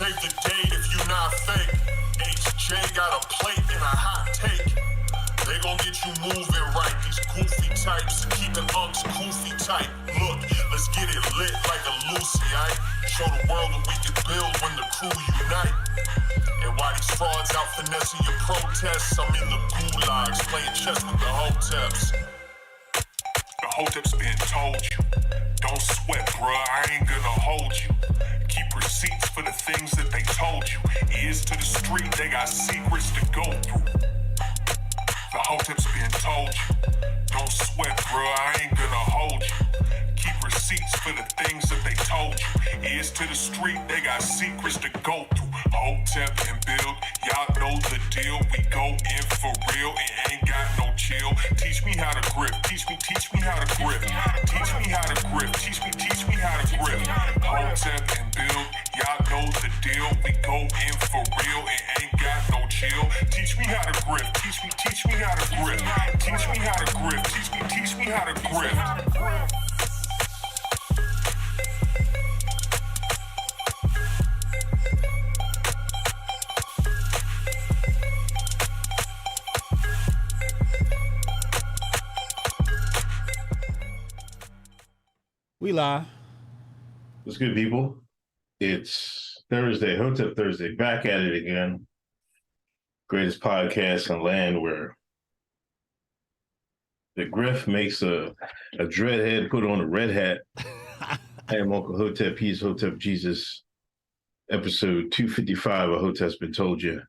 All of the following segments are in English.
Save the date if you not fake. HJ got a plate and a hot take. They gon' get you moving right. These goofy types keeping unks goofy tight. Look, let's get it lit like a Lucy, aight? Show the world what we can build when the crew unite. And while these frauds out finessing your protests, I'm in the gulags playing chess with the Hoteps. The Hoteps been told you. Don't sweat, bruh, I ain't gonna hold you. Keep receipts for the things that they told you. Ears to the street, they got secrets to go through. The Hoteps been told you. Don't sweat, bruh, I ain't gonna hold you. Keep receipts for the things that they told you. Ears to the street, they got secrets to go through. Hotep and build, y'all know the deal. We go in for real and ain't got no chill. Teach me how to grip, teach me how to grip. Teach me how to grip, teach me how to grip. Hotep and build, y'all know the deal. We go in for real and ain't got no chill. Teach me how to grip, teach me how to grip. Teach me how to grip, teach me how to grip. We live. What's good, people? It's Thursday, Hotep Thursday, back at it again. Greatest podcast on land where the grift makes a dreadhead put on a red hat. I am Uncle Hotep, he's Hotep Jesus. Episode 255 of Hotep's Been Told You.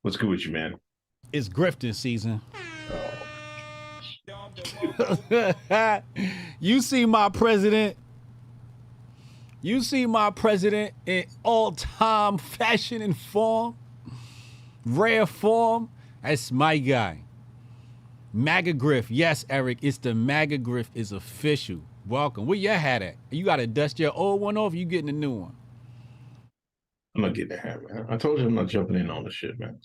What's good with you, man? It's grifting season. You see my president in all-time fashion and form, rare form. That's my guy. MAGA Grift. Yes, Eric, it's the MAGA Grift is official. Welcome. Where your hat at? You got to dust your old one off, you getting a new one? I'm not getting a hat, man. I told you I'm not jumping in on this shit, man.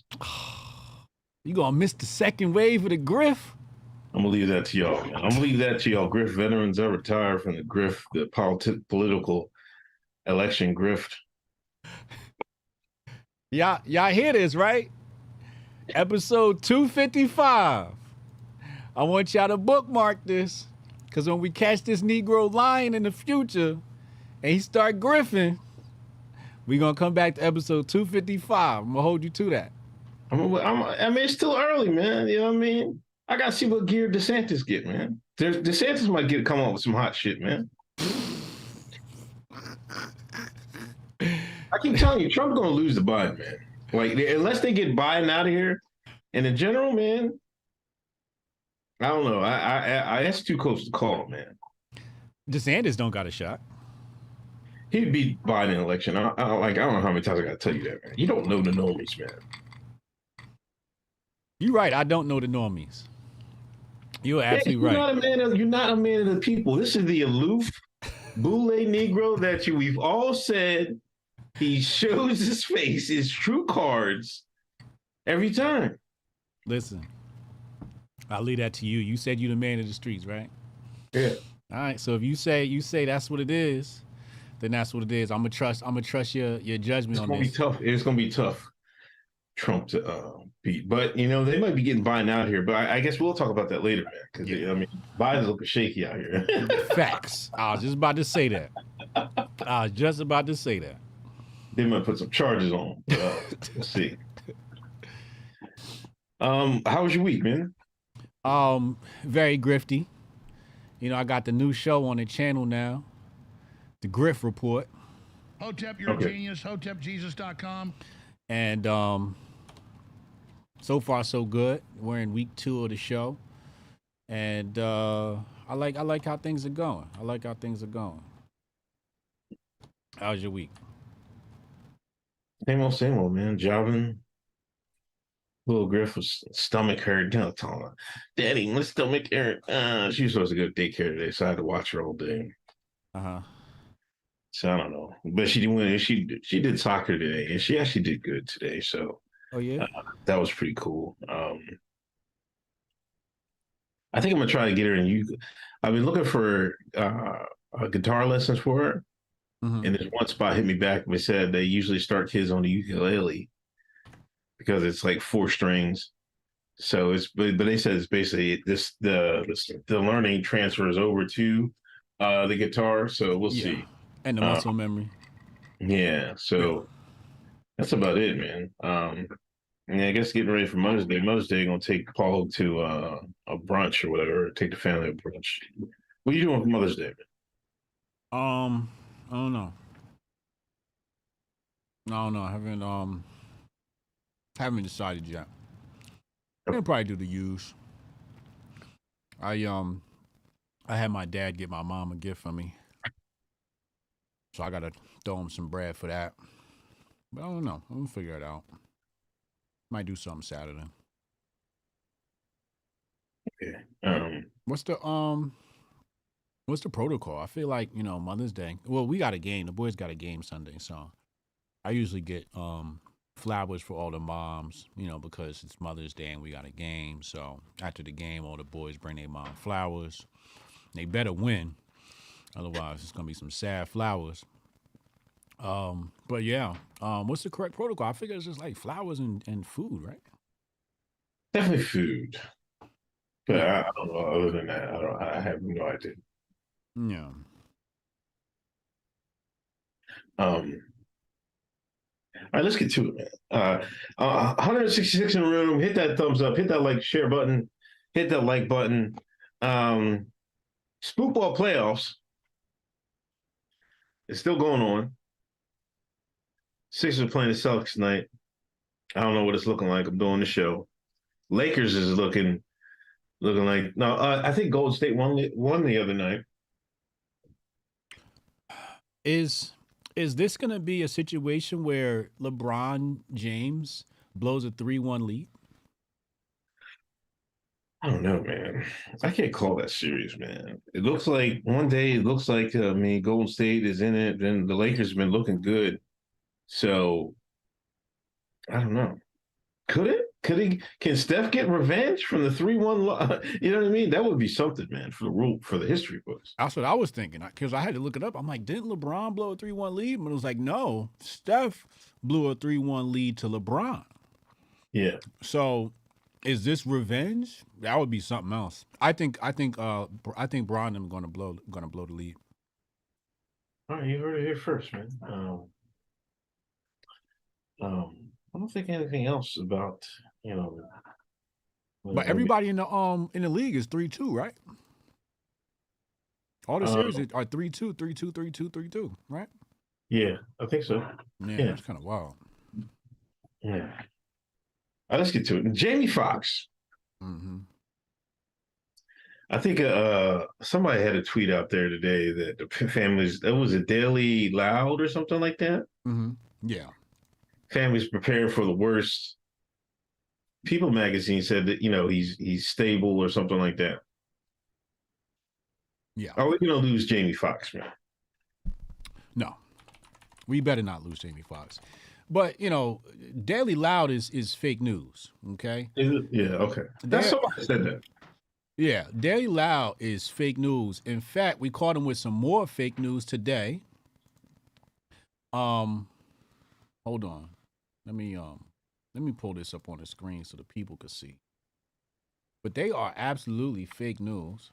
You gonna miss the second wave of the grift? I'm gonna leave that to y'all, man. I'm gonna leave that to y'all grift veterans. I retired from the grift, the political election grift. Y'all hear this, right? Episode 255. I want y'all to bookmark this, because when we catch this Negro lying in the future and he start griffing, we gonna come back to episode 255. I'm gonna hold you to that. I mean, it's still early, man. You know what I mean? I gotta see what gear DeSantis get, man. DeSantis might come up with some hot shit, man. I keep telling you, Trump's gonna lose to Biden, man. Like, unless they get Biden out of here. And in general, man, I don't know. I that's too close to call, man. DeSantis don't got a shot. He'd beat Biden in election. I don't know how many times I gotta tell you that, man. You don't know the normies, man. You're right. I don't know the normies. You're absolutely right. You're not a man of the people. This is the aloof, boule Negro that we've all said he shows his face, his true cards every time. Listen, I'll leave that to you. You said you're the man of the streets, right? Yeah. All right. So if you say that's what it is, then that's what it is. I'm gonna trust your judgment on this. It's gonna be tough. It's gonna be tough. Trump to beat, but you know they might be getting Biden out here. But I guess we'll talk about that later, man. Because I mean, Biden's looking shaky out here. Facts. I was just about to say that. They might put some charges on. Let's see. How was your week, man? Very grifty. You know, I got the new show on the channel now, the Grift Report. Hotep, you're a genius. HotepJesus.com. And so far so good. We're in week 2 of the show, and I like how things are going. How's your week? Same old, man. Jobbing. Little Griff was stomach hurt. Daddy, my stomach hurt. She was supposed to go to daycare today, so I had to watch her all day. So I don't know, but she didn't win. She did soccer today, and she actually did good today. So, that was pretty cool. I think I'm gonna try to get her. And I've been looking for guitar lessons for her. And this one spot hit me back. They said they usually start kids on the ukulele because it's like 4 strings. So but they said it's basically the learning transfers over to the guitar. So we'll see. And the muscle memory. Yeah. So that's about it, man. And I guess getting ready for Mother's Day. Mother's Day, gonna take Paul to a brunch or whatever. Take the family to brunch. What are you doing for Mother's Day, man? I don't know. I haven't decided yet. I'll probably do the use. I had my dad get my mom a gift for me, so I gotta throw him some bread for that. But I don't know. I'm gonna figure it out. Might do something Saturday. Okay. What's the protocol? I feel like, Mother's Day. Well, we got a game. The boys got a game Sunday, so I usually get flowers for all the moms, because it's Mother's Day and we got a game. So after the game, all the boys bring their mom flowers. They better win, otherwise it's gonna be some sad flowers. But yeah, what's the correct protocol? I figure it's just like flowers and food, right? Definitely food. But I don't know. Other than that, I have no idea. Yeah. All right, let's get to it, man. 166 in the room. Hit that thumbs up. Hit that share button. Hit that like button. Spookball playoffs. It's still going on. Sixers are playing the Celtics tonight. I don't know what it's looking like. I'm doing the show. Lakers is looking like no. I think Golden State won the other night. Is this going to be a situation where LeBron James blows a 3-1 lead? I don't know, man. I can't call that series, man. It looks like one day Golden State is in it, then the Lakers have been looking good. So I don't know. Could it? Can Steph get revenge from the 3-1? You know what I mean? That would be something, man, for the history books. That's what I was thinking, because I had to look it up. I'm like, didn't LeBron blow a 3-1 lead? But it was like, no, Steph blew a 3-1 lead to LeBron. Yeah. So is this revenge? That would be something else. I think Bron is gonna blow the lead. All right, you heard it here first, man. I don't think anything else about, But everybody in the league is 3-2, right? All the series are 3-2, 3-2, 3-2, 3-2, right? Yeah, I think so. Yeah, that's kind of wild. Yeah. All right, let's get to it. Jamie Foxx. Mm-hmm. I think somebody had a tweet out there today that the families, that was a Daily Loud or something like that. Mm-hmm. Yeah. Families prepared for the worst. People magazine said that, he's stable or something like that. Yeah. Are we going to lose Jamie Foxx, man? No. We better not lose Jamie Foxx. But, Daily Loud is fake news, okay? Is it? Yeah, okay. That's somebody said that. Yeah, Daily Loud is fake news. In fact, we caught him with some more fake news today. Hold on. Let me pull this up on the screen so the people can see. But they are absolutely fake news.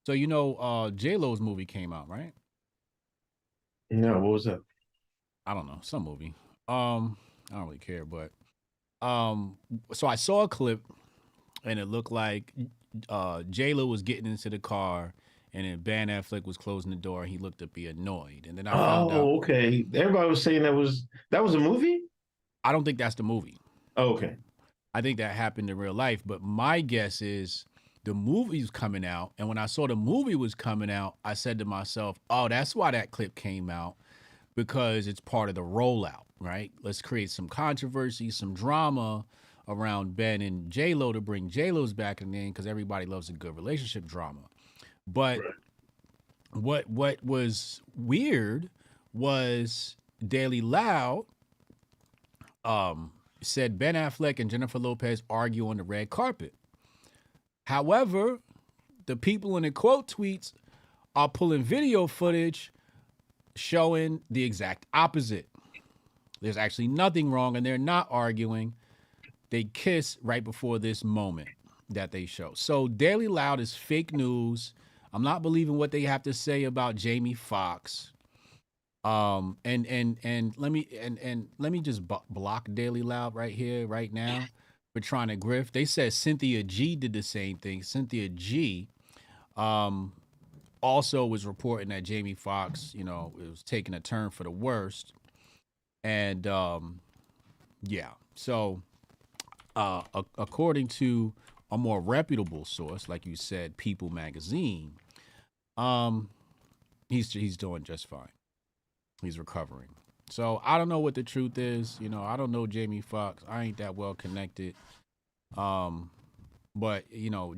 So J-Lo's movie came out, right? No, what was that? I don't know, some movie. I don't really care, but so I saw a clip and it looked like J-Lo was getting into the car and then Ben Affleck was closing the door and he looked to be annoyed. And then I found out. Oh, okay. Everybody was saying that was a movie? I don't think that's the movie. Oh, okay. I think that happened in real life, but my guess is the movie's coming out. And when I saw the movie was coming out, I said to myself, oh, that's why that clip came out, because it's part of the rollout, right? Let's create some controversy, some drama around Ben and J-Lo to bring J-Lo's back in, because everybody loves a good relationship drama. But what was weird was Daily Loud said Ben Affleck and Jennifer Lopez argue on the red carpet. However, the people in the quote tweets are pulling video footage showing the exact opposite. There's actually nothing wrong, and they're not arguing. They kiss right before this moment that they show. So Daily Loud is fake news. I'm not believing what they have to say about Jamie Foxx. And let me just block Daily Loud right here, right now. We're trying to grift. They said Cynthia G did the same thing. Cynthia G also was reporting that Jamie Foxx, it was taking a turn for the worst. And yeah, so according to a more reputable source, like you said, People Magazine, he's doing just fine. He's recovering. So I don't know what the truth is. I don't know Jamie Foxx. I ain't that well connected. But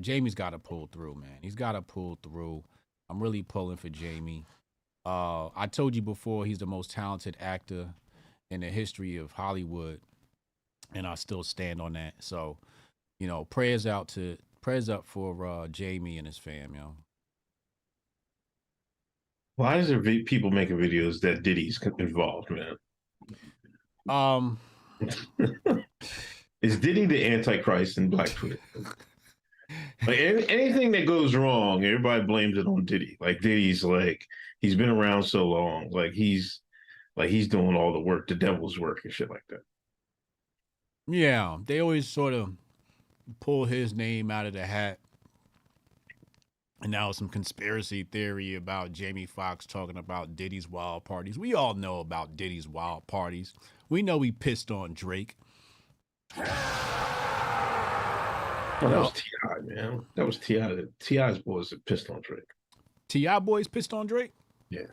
Jamie's got to pull through, man. He's got to pull through. I'm really pulling for Jamie. I told you before, he's the most talented actor in the history of Hollywood, and I still stand on that. So, prayers up for Jamie and his fam, Why is there people making videos that Diddy's involved, man? Is Diddy the Antichrist in Black Twitter? Like anything that goes wrong, everybody blames it on Diddy. Like Diddy's he's been around so long, he's doing all the work, the devil's work and shit like that. Yeah, they always sort of pull his name out of the hat. And now some conspiracy theory about Jamie Foxx talking about Diddy's wild parties. We all know about Diddy's wild parties. We know he pissed on Drake. Oh, that was T.I., man. That was T.I. T.I.'s boys that pissed on Drake. T.I. boys pissed on Drake? Yeah.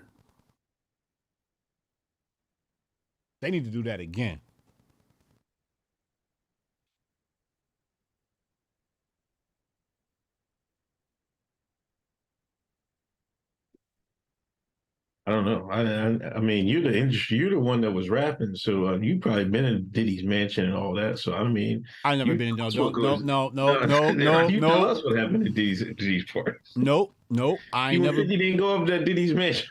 They need to do that again. I don't know. I mean, you're the industry. You're the one that was rapping, so you probably been in Diddy's mansion and all that. So I mean, I never been in. No. You tell us what happened at Diddy's parties. Nope. I ain't never. You didn't go up to Diddy's mansion.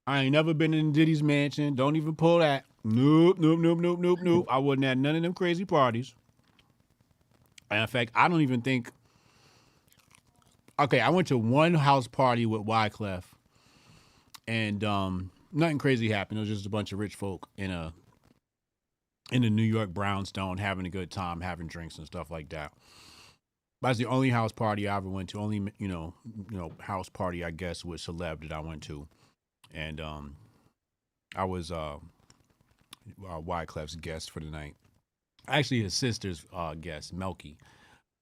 I ain't never been in Diddy's mansion. Don't even pull that. Nope. I wasn't at none of them crazy parties. And in fact, I don't even think. Okay, I went to one house party with Wyclef. And nothing crazy happened. It was just a bunch of rich folk in the New York brownstone having a good time, having drinks and stuff like that. That's the only house party I ever went to. Only house party I guess with celeb that I went to, and I was Wyclef's guest for the night. Actually, his sister's guest, Melky,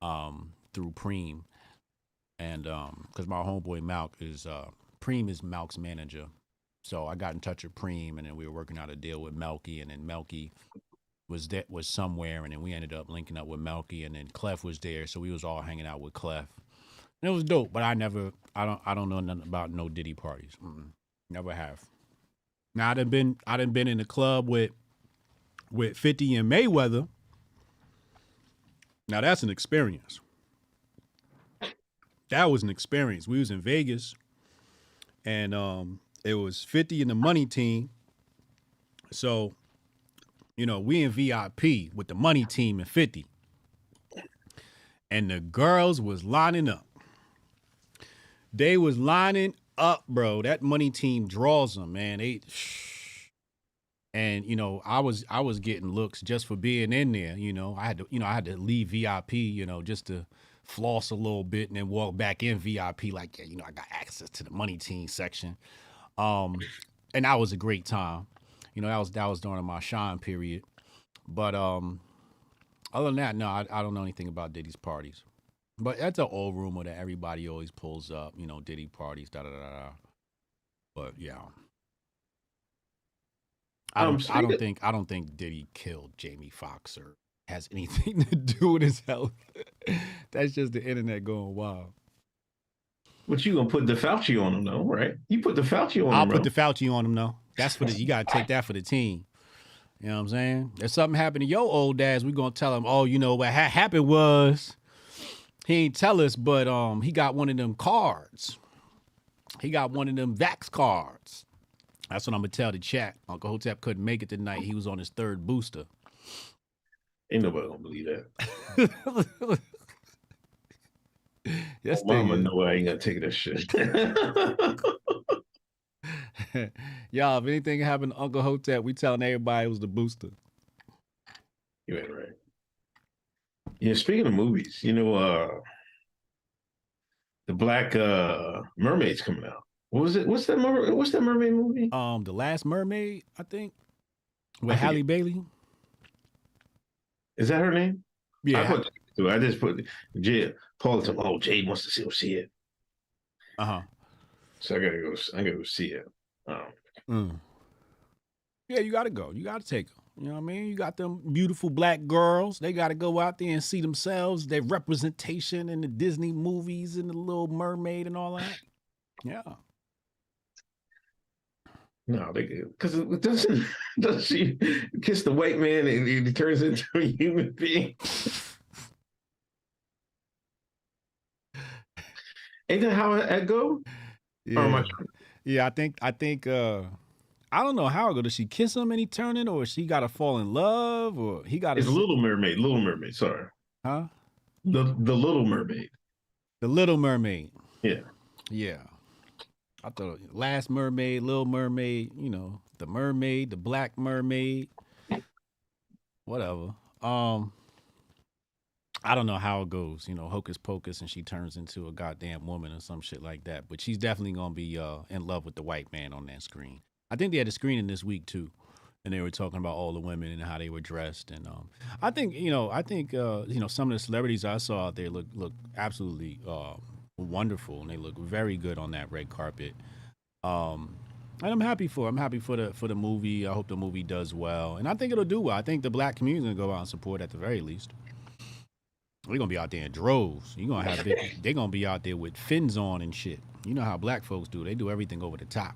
through Preem, and because my homeboy Malk is. Preem is Malk's manager. So I got in touch with Preem, and then we were working out a deal with Melky, and then Melky was somewhere, and then we ended up linking up with Melky, and then Clef was there, so we was all hanging out with Clef. And it was dope, but I don't know nothing about no Diddy parties. Never have. Now I done been in the club with 50 and Mayweather. Now that's an experience. That was an experience. We was in Vegas. And it was 50 in the money team. So, we in VIP with the money team and 50. And the girls was lining up. They was lining up, bro. That money team draws them, man. And I was getting looks just for being in there. I had to leave VIP, just to floss a little bit and then walk back in VIP like, I got access to the money team section. And that was a great time. That was during my shine period. But other than that, no, I don't know anything about Diddy's parties. But that's an old rumor that everybody always pulls up, Diddy parties, da-da-da-da. But yeah. I don't think Diddy killed Jamie Foxx or has anything to do with his health. That's just the internet going wild. But you gonna put the Fauci on him though, right? You put the Fauci on him. I'll put the Fauci on him though. That's for you gotta take that for the team. You know what I'm saying? If something happened to your old dads, we gonna tell him, oh, what happened was he ain't tell us, but he got one of them cards. He got one of them vax cards. That's what I'm gonna tell the chat. Uncle Hotep couldn't make it tonight. He was on his 3rd booster. Ain't nobody gonna believe that. Yes, Mama they know I ain't gonna take that shit. Y'all, if anything happened to Uncle Hotep, we telling everybody it was the booster. You ain't right. Yeah, speaking of movies, the Black Mermaid's coming out. What was it? What's that mermaid movie? The Last Mermaid, I think. With Halle Bailey. Is that her name? Yeah. I just put Jay. Paul told me, Jay wants to see it. So I gotta go see it. Yeah, you gotta go. You gotta take them. You know what I mean? You got them beautiful black girls. They gotta go out there and see themselves, their representation in the Disney movies and the Little Mermaid and all that. Yeah. No, because doesn't she kiss the white man and he turns into a human being? Ain't that how it go? Yeah. I think I don't know how it goes. Does she kiss him and he turn it, or she gotta fall in love, or he gotta? It's Little Mermaid. Sorry. Huh? The Little Mermaid. The Little Mermaid. Yeah. Yeah. I thought Last Mermaid, Little Mermaid, the mermaid, the Black Mermaid, whatever. I don't know how it goes, hocus pocus, and she turns into a goddamn woman or some shit like that. But she's definitely gonna be in love with the white man on that screen. I think they had a screening this week too, and they were talking about all the women and how they were dressed. And I think some of the celebrities I saw out there look absolutely wonderful, and they look very good on that red carpet. And I'm happy for the movie. I hope the movie does well, and I think it'll do well. I think the black community is gonna go out and support at the very least. We're gonna be out there in droves. They're gonna be out there with fins on and shit. You know how black folks do. They do everything over the top.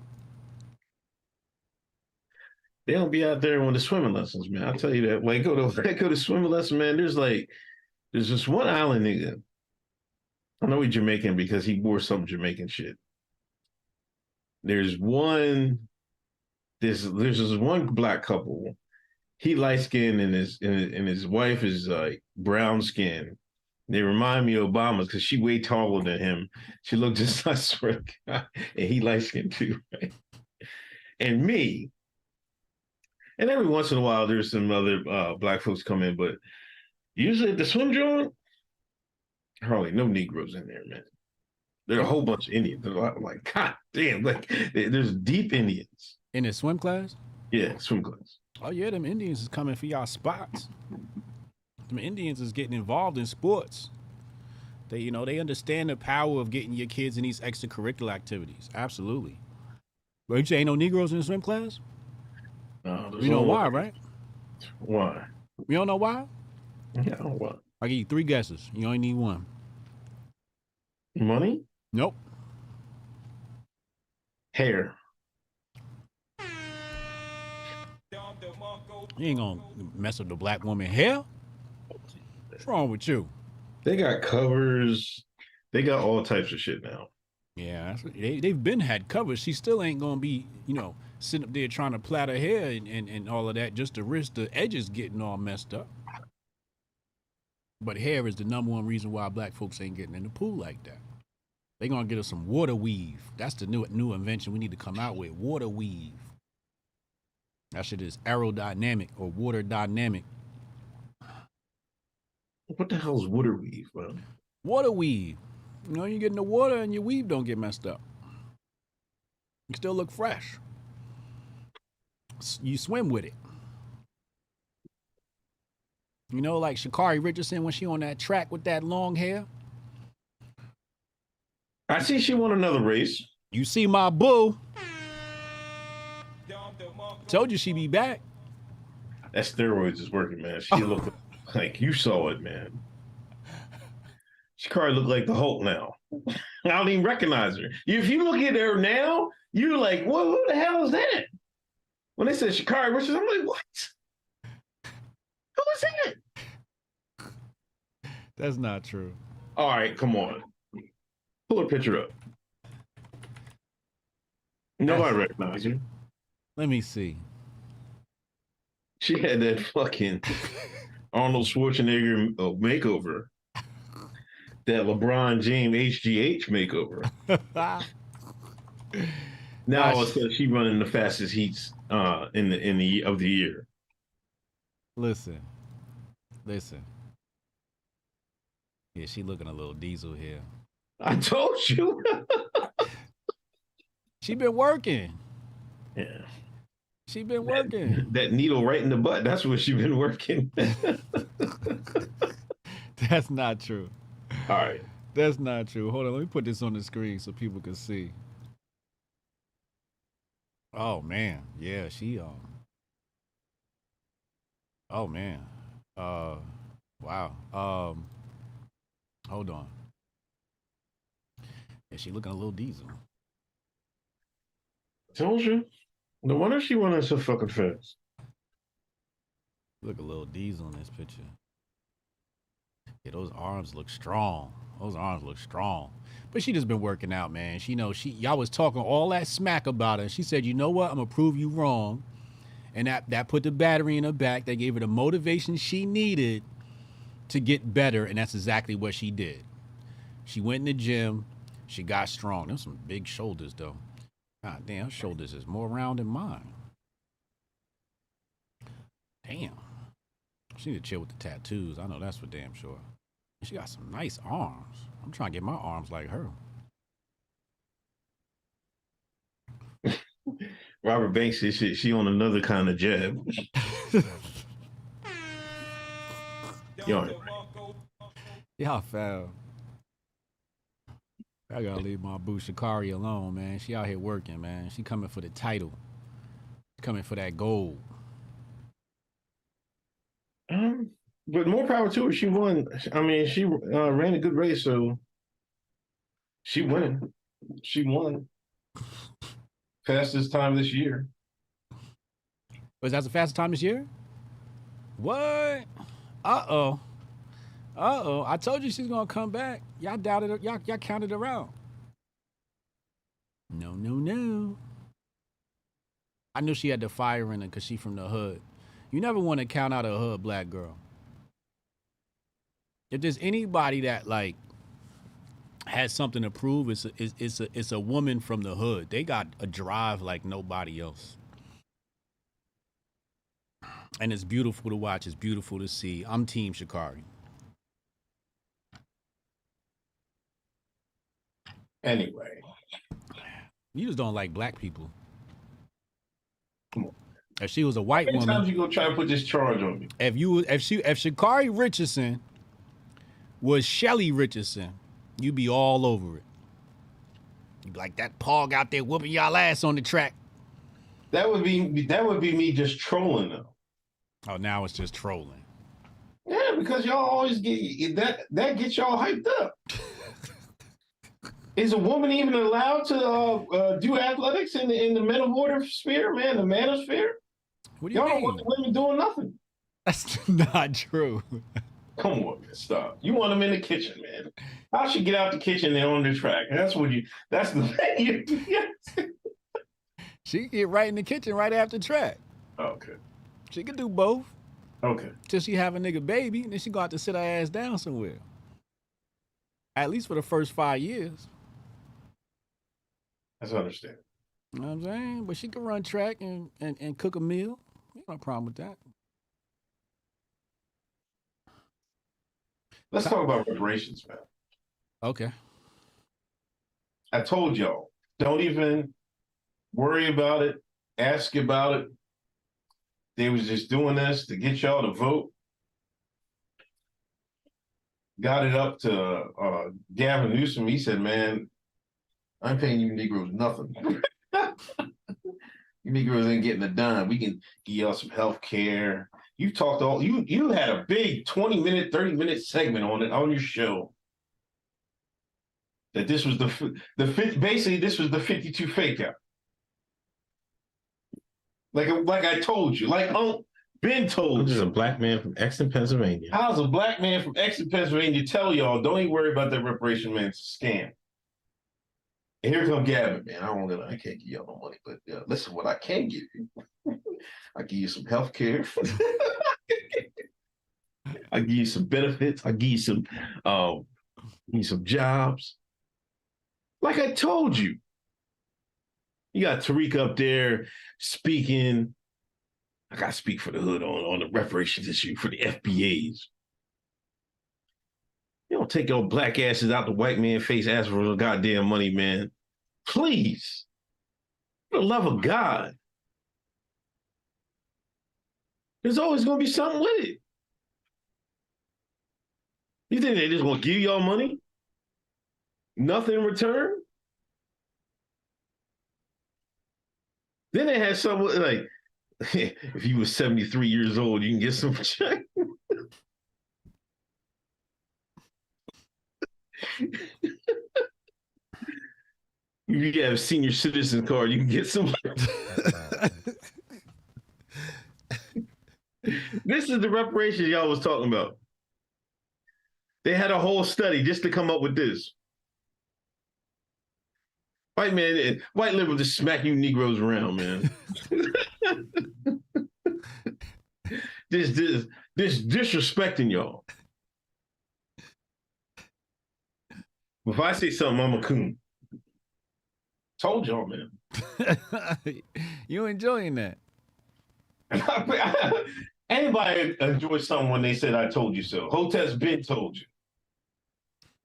They don't be out there on the swimming lessons, man. I'll tell you that. When I go to swimming lesson, man, there's this one island nigga. I know he's Jamaican because he wore some Jamaican shit. There's this one black couple. He light skinned and his wife is like brown skinned. They remind me of Obama because she way taller than him. She looked just like swear to God, and he light skinned too, right? And me. And every once in a while, there's some other black folks come in, but usually at the swim joint, hardly no Negroes in there, man. There are a whole bunch of Indians. They're like, God damn, there's deep Indians. In the swim class? Yeah, swim class. Oh yeah, them Indians is coming for y'all spots. Them Indians is getting involved in sports. They understand the power of getting your kids in these extracurricular activities. Absolutely. But you say ain't no Negroes in the swim class? You know why, right? Why? You don't know why? Yeah, I don't know why. I'll give you 3 guesses. You only need 1. Money? Nope. Hair. You ain't gonna mess with the black woman hair? What's wrong with you? They got covers. They got all types of shit now. Yeah, they've been had covers. She still ain't gonna be, sitting up there trying to plait her hair and all of that just to risk the edges getting all messed up. But hair is the number 1 reason why black folks ain't getting in the pool like that. They gonna get us some water weave. That's the new invention we need to come out with. Water weave. That shit is aerodynamic or water dynamic. What the hell is water weave, man? Water weave. You get in the water and your weave don't get messed up. You still look fresh. You swim with it. Like Sha'Carri Richardson when she on that track with that long hair. I see she won another race. You see my boo. Told you she be back. That steroids is working, man. She looked like you saw it, man. Sha'Carri looked like the Hulk now. I don't even recognize her. If you look at her now, you're like, well, who the hell is that? When they said Sha'Carri Richardson, I'm like, what? Who is that? That's not true. All right, come on. Pull a picture up. Nobody recognizes you. Let me see. She had that fucking Arnold Schwarzenegger makeover. That LeBron James HGH makeover. Now all of a sudden she running the fastest heats in the year. Listen. Yeah, she looking a little diesel here. I told you. She been working. Yeah. She been working. That needle right in the butt. That's where she been working. That's not true. All right. That's not true. Hold on, let me put this on the screen so people can see. Oh man, yeah, she oh man. Wow. Hold on. Yeah, she looking a little diesel. Told you. No wonder she running so fucking fast. Look a little diesel in this picture. Yeah, those arms look strong. But she just been working out, man. Y'all was talking all that smack about her. She said, you know what? I'm gonna prove you wrong. And that put the battery in her back. That gave her the motivation she needed to get better. And that's exactly what she did. She went in the gym. She got strong. There's some big shoulders though. God damn, her shoulders is more round than mine. Damn. She need to chill with the tattoos. I know that's for damn sure. She got some nice arms. I'm trying to get my arms like her. Robert Banks said she on another kind of jab. Y'all foul. I gotta leave my boo Shikari alone, man. She out here working, man. She coming for the title. Coming for that gold. But more power to her. She won. I mean, she ran a good race, so she winning. She won. Fastest time this year. Was that the fastest time this year? What? Uh-oh. I told you she's gonna come back. Y'all doubted her. Y'all counted her out. No. I knew she had the fire in her because she from the hood. You never want to count out a hood black girl. If there's anybody that like has something to prove, it's a woman from the hood. They got a drive like nobody else. And it's beautiful to watch. It's beautiful to see. I'm Team Shikari. Anyway. You just don't like black people. If she was a white woman. How many times you gonna try to put this charge on me? If Shikari Richardson was Shelly Richardson, you'd be all over it. You'd be like that pog out there whooping y'all ass on the track. That would be me just trolling though. Oh, now it's just trolling. Yeah, because y'all always get that gets y'all hyped up. Is a woman even allowed to do athletics in the metawater sphere, man? The manosphere? What do you y'all mean? Don't want the women doing nothing. That's not true. Come on, man, stop. You want them in the kitchen, man. How she get out the kitchen and on the track? That's the thing. She can get right in the kitchen right after track. Okay. She can do both. Okay. Till she have a nigga baby, and then she got to sit her ass down somewhere. At least for the first 5 years. That's understandable. You know what I'm saying? But she can run track and cook a meal. Ain't no problem with that. Let's talk about reparations, man. Okay. I told y'all, don't even worry about it, ask about it. They was just doing this to get y'all to vote. Got it up to Gavin Newsom. He said, man, I'm paying you Negroes nothing. You Negroes ain't getting a dime. We can give y'all some health care. You talked you had a big 20-minute, 30-minute segment on it on your show. That this was basically this was the 52 fake out. Like I told you, like Ben told you. This is a black man from Exton, Pennsylvania. How's a black man from Exton, Pennsylvania tell y'all don't even worry about that reparation man? It's a scam. And here come Gavin, man. I can't give y'all no money, but listen, what I can give you, I give you some health care. I give you some benefits. I give you some jobs. Like I told you, you got Tariq up there speaking. I got to speak for the hood on the reparations issue for the FBAs. You don't take your black asses out the white man face, ask for the goddamn money, man. Please. For the love of God. There's always going to be something with it. You think they just going to give y'all money? Nothing in return? Then they had someone like, if you were 73 years old, you can get some check. If you have a senior citizen card, you can get some. This is the reparations y'all was talking about. They had a whole study just to come up with this. White liberals just smack you Negroes around, man. This disrespecting y'all. If I say something, I'm a coon. Told y'all, man. You enjoying that? Anybody enjoy something when they said I told you so? Hotep's been told you.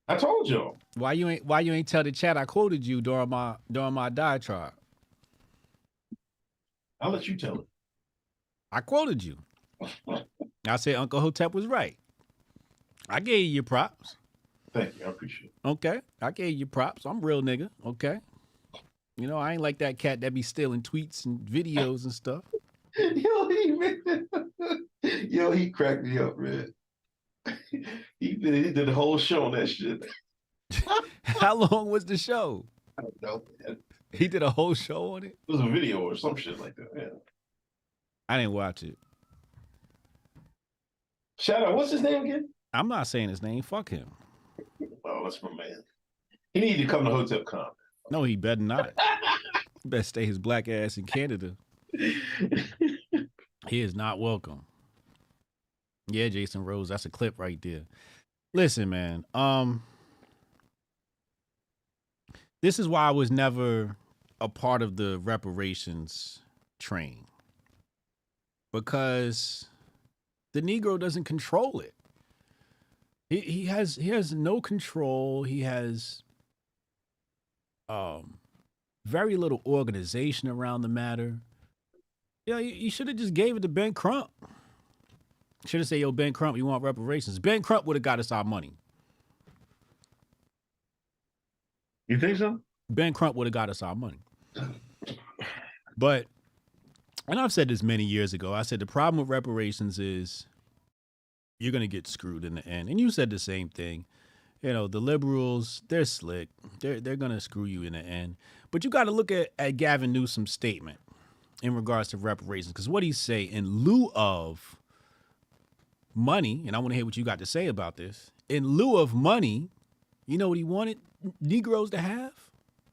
I told y'all. Why you ain't tell the chat I quoted you during my diatribe? I'll let you tell it. I quoted you. I said Uncle Hotep was right. I gave you your props. Thank you. I appreciate it. Okay. I gave you props. I'm a real nigga. Okay. You know, I ain't like that cat that be stealing tweets and videos and stuff. He cracked me up, man. He did a whole show on that shit. How long was the show? I don't know, man. He did a whole show on it? It was a video or some shit like that, man. I didn't watch it. Shout out, what's his name again? I'm not saying his name. Fuck him. Oh, that's my man. He need to come to Hotep Con. No, he better not. He better stay his black ass in Canada. He is not welcome. Yeah, Jason Rose, that's a clip right there. Listen, man. This is why I was never a part of the reparations train. Because the Negro doesn't control it. He has no control. He has very little organization around the matter. Yeah, you should have just gave it to Ben Crump. Should have said, yo, Ben Crump, you want reparations? Ben Crump would have got us our money. You think so? Ben Crump would have got us our money. But, and I've said this many years ago, I said the problem with reparations is you're going to get screwed in the end. And you said the same thing. You know, the liberals, they're slick. They're going to screw you in the end. But you got to look at Gavin Newsom's statement in regards to reparations. Because what he say, in lieu of money, and I want to hear what you got to say about this. In lieu of money, you know what he wanted Negroes to have?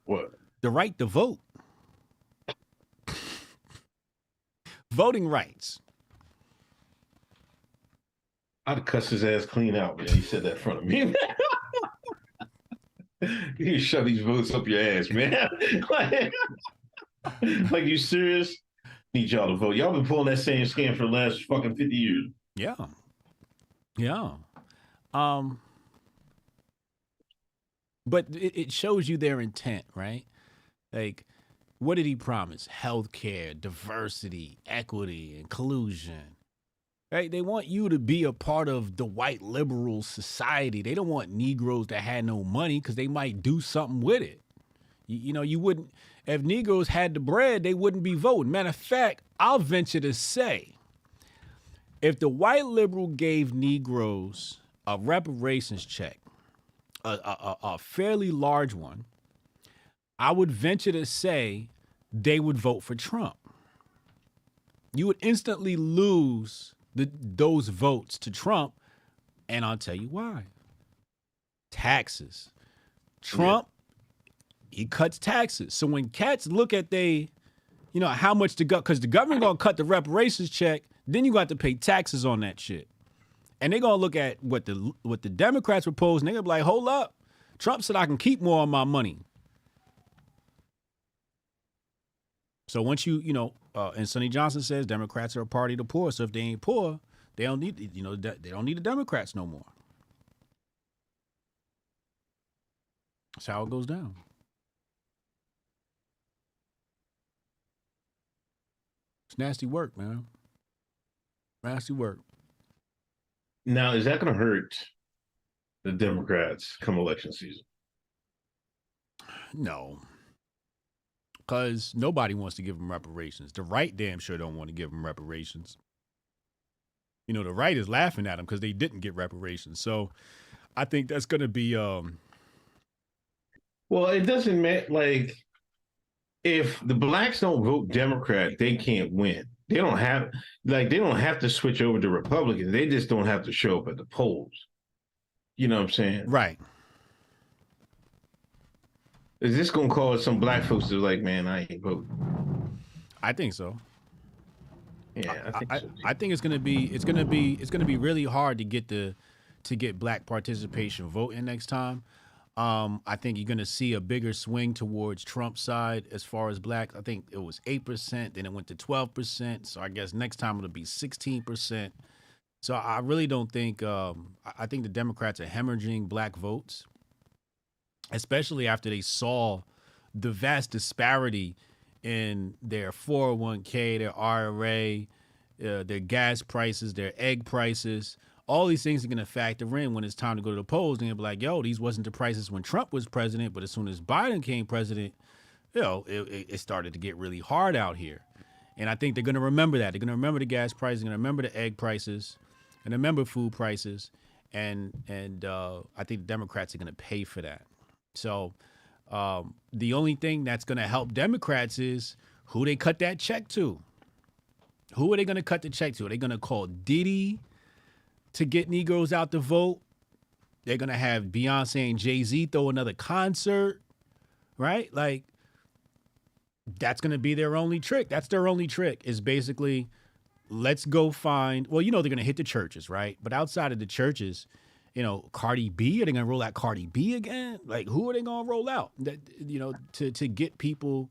What? The right to vote. Voting rights. I'd have cussed his ass clean out, man. He said that in front of me. You shove these votes up your ass, man. Like, you serious? Need y'all to vote. Y'all been pulling that same scam for the last fucking 50 years. Yeah. Yeah. But it shows you their intent, right? Like, what did he promise? Healthcare, diversity, equity, inclusion. Right? They want you to be a part of the white liberal society. They don't want Negroes that had no money because they might do something with it. You know, you wouldn't, if Negroes had the bread, they wouldn't be voting. Matter of fact, I'll venture to say, if the white liberal gave Negroes a reparations check, a fairly large one, I would venture to say they would vote for Trump. You would instantly lose those votes to Trump, and I'll tell you why. Taxes. Trump he cuts taxes. So when cats look at how much to go, because the government gonna cut the reparations check, then you got to pay taxes on that shit. And they're gonna look at what the Democrats propose, and they're gonna be like, hold up. Trump said I can keep more of my money. So once and Sonny Johnson says Democrats are a party of the poor. So if they ain't poor, they don't need they don't need the Democrats no more. That's how it goes down. It's nasty work, man. Nasty work. Now, is that going to hurt the Democrats come election season? No. Because nobody wants to give them reparations. The right damn sure don't want to give them reparations. The right is laughing at them because they didn't get reparations. So I think that's going to be... Well, it doesn't matter. Like, if the blacks don't vote Democrat, they can't win. They don't have to switch over to Republicans. They just don't have to show up at the polls. You know what I'm saying? Right. Is this going to cause some black folks to like, man, I ain't voting? I think so. Yeah, I think it's gonna be really hard to get black participation voting next time. I think you're gonna see a bigger swing towards Trump's side as far as black. I think it was 8%, then it went to 12%. So I guess next time it'll be 16%. So I really don't think. I think the Democrats are hemorrhaging black votes, especially after they saw the vast disparity in their 401k, their IRA, their gas prices, their egg prices. All these things are going to factor in when it's time to go to the polls. And they'll be like, yo, these wasn't the prices when Trump was president, but as soon as Biden came president, it started to get really hard out here. And I think they're going to remember that. They're going to remember the gas prices, they're going to remember the egg prices, and remember food prices. And I think the Democrats are going to pay for that. So the only thing that's going to help Democrats is who they cut that check to. Who are they going to cut the check to? Are they going to call Diddy to get Negroes out to vote? They're going to have Beyonce and Jay-Z throw another concert, right? Like, that's going to be their only trick. That's their only trick is basically, let's go find, well, they're going to hit the churches, right? But outside of the churches, Cardi B, are they going to roll out Cardi B again? Like, who are they going to roll out that, to get people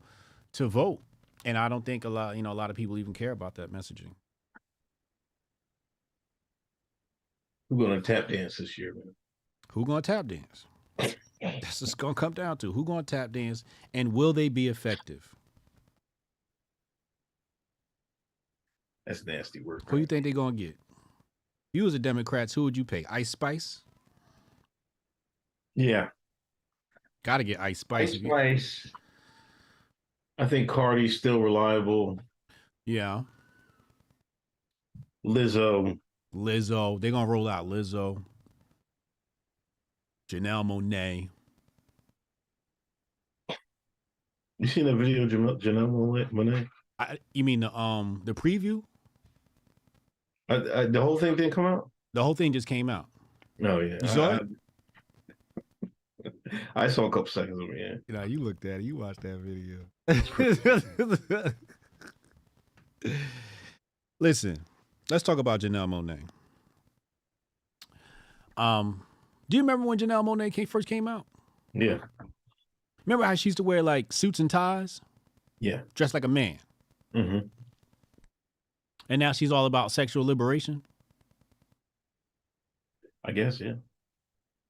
to vote? And I don't think a lot of people even care about that messaging. Who's going to tap dance this year, man? Who going to tap dance? That's what's going to come down to. Who going to tap dance, and will they be effective? That's nasty work. Who you think they're going to get? If you was a Democrat, who would you pay? Ice Spice? Yeah. Got to get Ice Spice. Ice Spice. I think Cardi's still reliable. Yeah. Lizzo. They're going to roll out Lizzo. Janelle Monae. You seen that video of Janelle Monae? You mean the preview? The whole thing didn't come out? The whole thing just came out. Oh, yeah. You saw it? I saw a couple seconds of it, yeah. You looked at it. You watched that video. Listen, let's talk about Janelle Monae. Do you remember when Janelle Monae first came out? Yeah. Remember how she used to wear like suits and ties? Yeah. Dressed like a man. Mm-hmm. And now she's all about sexual liberation? I guess, yeah.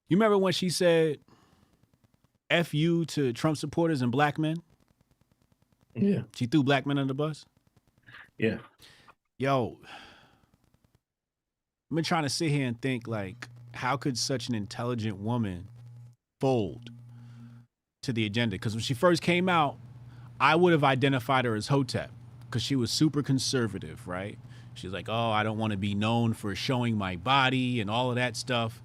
You remember when she said F you to Trump supporters and black men? Yeah. She threw black men under the bus? Yeah. Yo, I've been trying to sit here and think, like, how could such an intelligent woman fold to the agenda? Because when she first came out, I would have identified her as Hotep because she was super conservative, right? She's like, oh, I don't want to be known for showing my body and all of that stuff.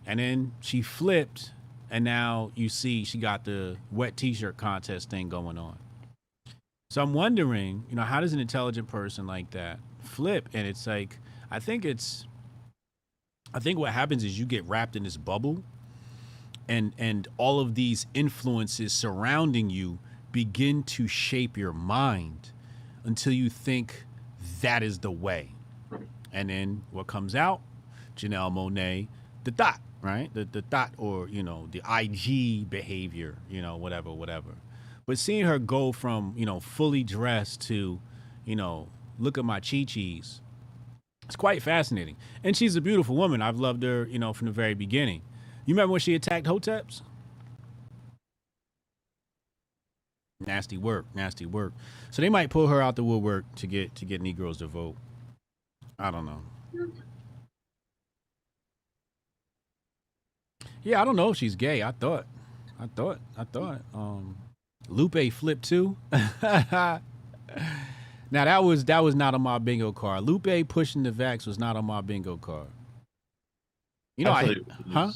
And then she flipped, and now you see she got the wet t-shirt contest thing going on. So I'm wondering, how does an intelligent person like that flip? And it's like, I think what happens is you get wrapped in this bubble and all of these influences surrounding you begin to shape your mind until you think that is the way. And then what comes out? Janelle Monae, the thought, right? The thought, or, you know, the IG behavior, you know, whatever. But seeing her go from, you know, fully dressed to, you know, look at my chi-chis, it's quite fascinating. And she's a beautiful woman. I've loved her, you know, from the very beginning. You remember when she attacked Hoteps? Nasty work. So they might pull her out the woodwork to get Negroes to vote. I don't know. Yeah, I don't know if she's gay. I thought. Lupe flipped too. Now that was not on my bingo card. Lupe pushing the vax was not on my bingo card. You know, huh?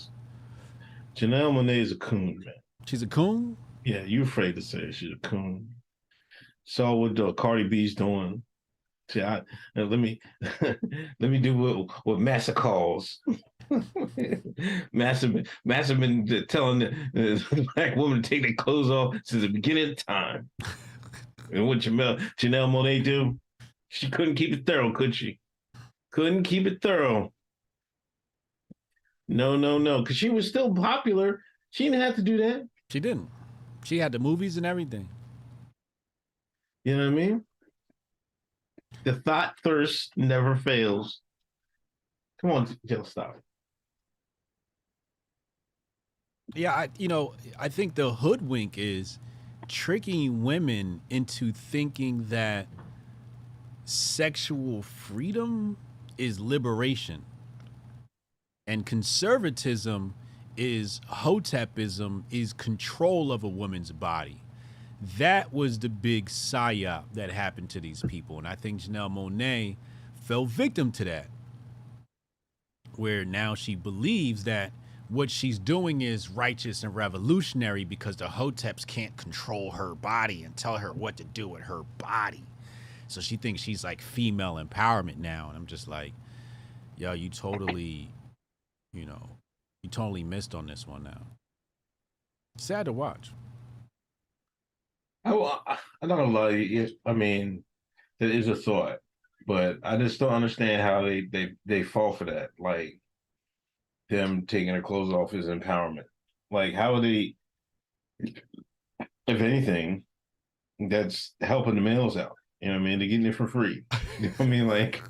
Janelle Monae is a coon, man. She's a coon? Yeah, you afraid to say it. She's a coon. Saw what Cardi B's doing. See, let me do what Massa calls. Massa been telling the black woman to take their clothes off since the beginning of time. And what Janelle Monae do? She couldn't keep it thorough, could she? Couldn't keep it thorough. No, because she was still popular. She didn't have to do that. She didn't. She had the movies and everything. You know what I mean? The thought thirst never fails. Come on, Jill, stop. Yeah, I think the hoodwink is tricking women into thinking that sexual freedom is liberation. And conservatism is Hotepism, is control of a woman's body. That was the big psyop that happened to these people. And I think Janelle Monae fell victim to that, where now she believes that what she's doing is righteous and revolutionary because the Hoteps can't control her body and tell her what to do with her body. So she thinks she's like female empowerment now. And I'm just like, yo, you totally missed on this one now. Sad to watch. I'm not gonna lie. I mean, there is a thought, but I just don't understand how they fall for that. Like them taking their clothes off is empowerment. Like, how are they? If anything, that's helping the males out. You know what I mean? They're getting it for free. You know what I mean? Like,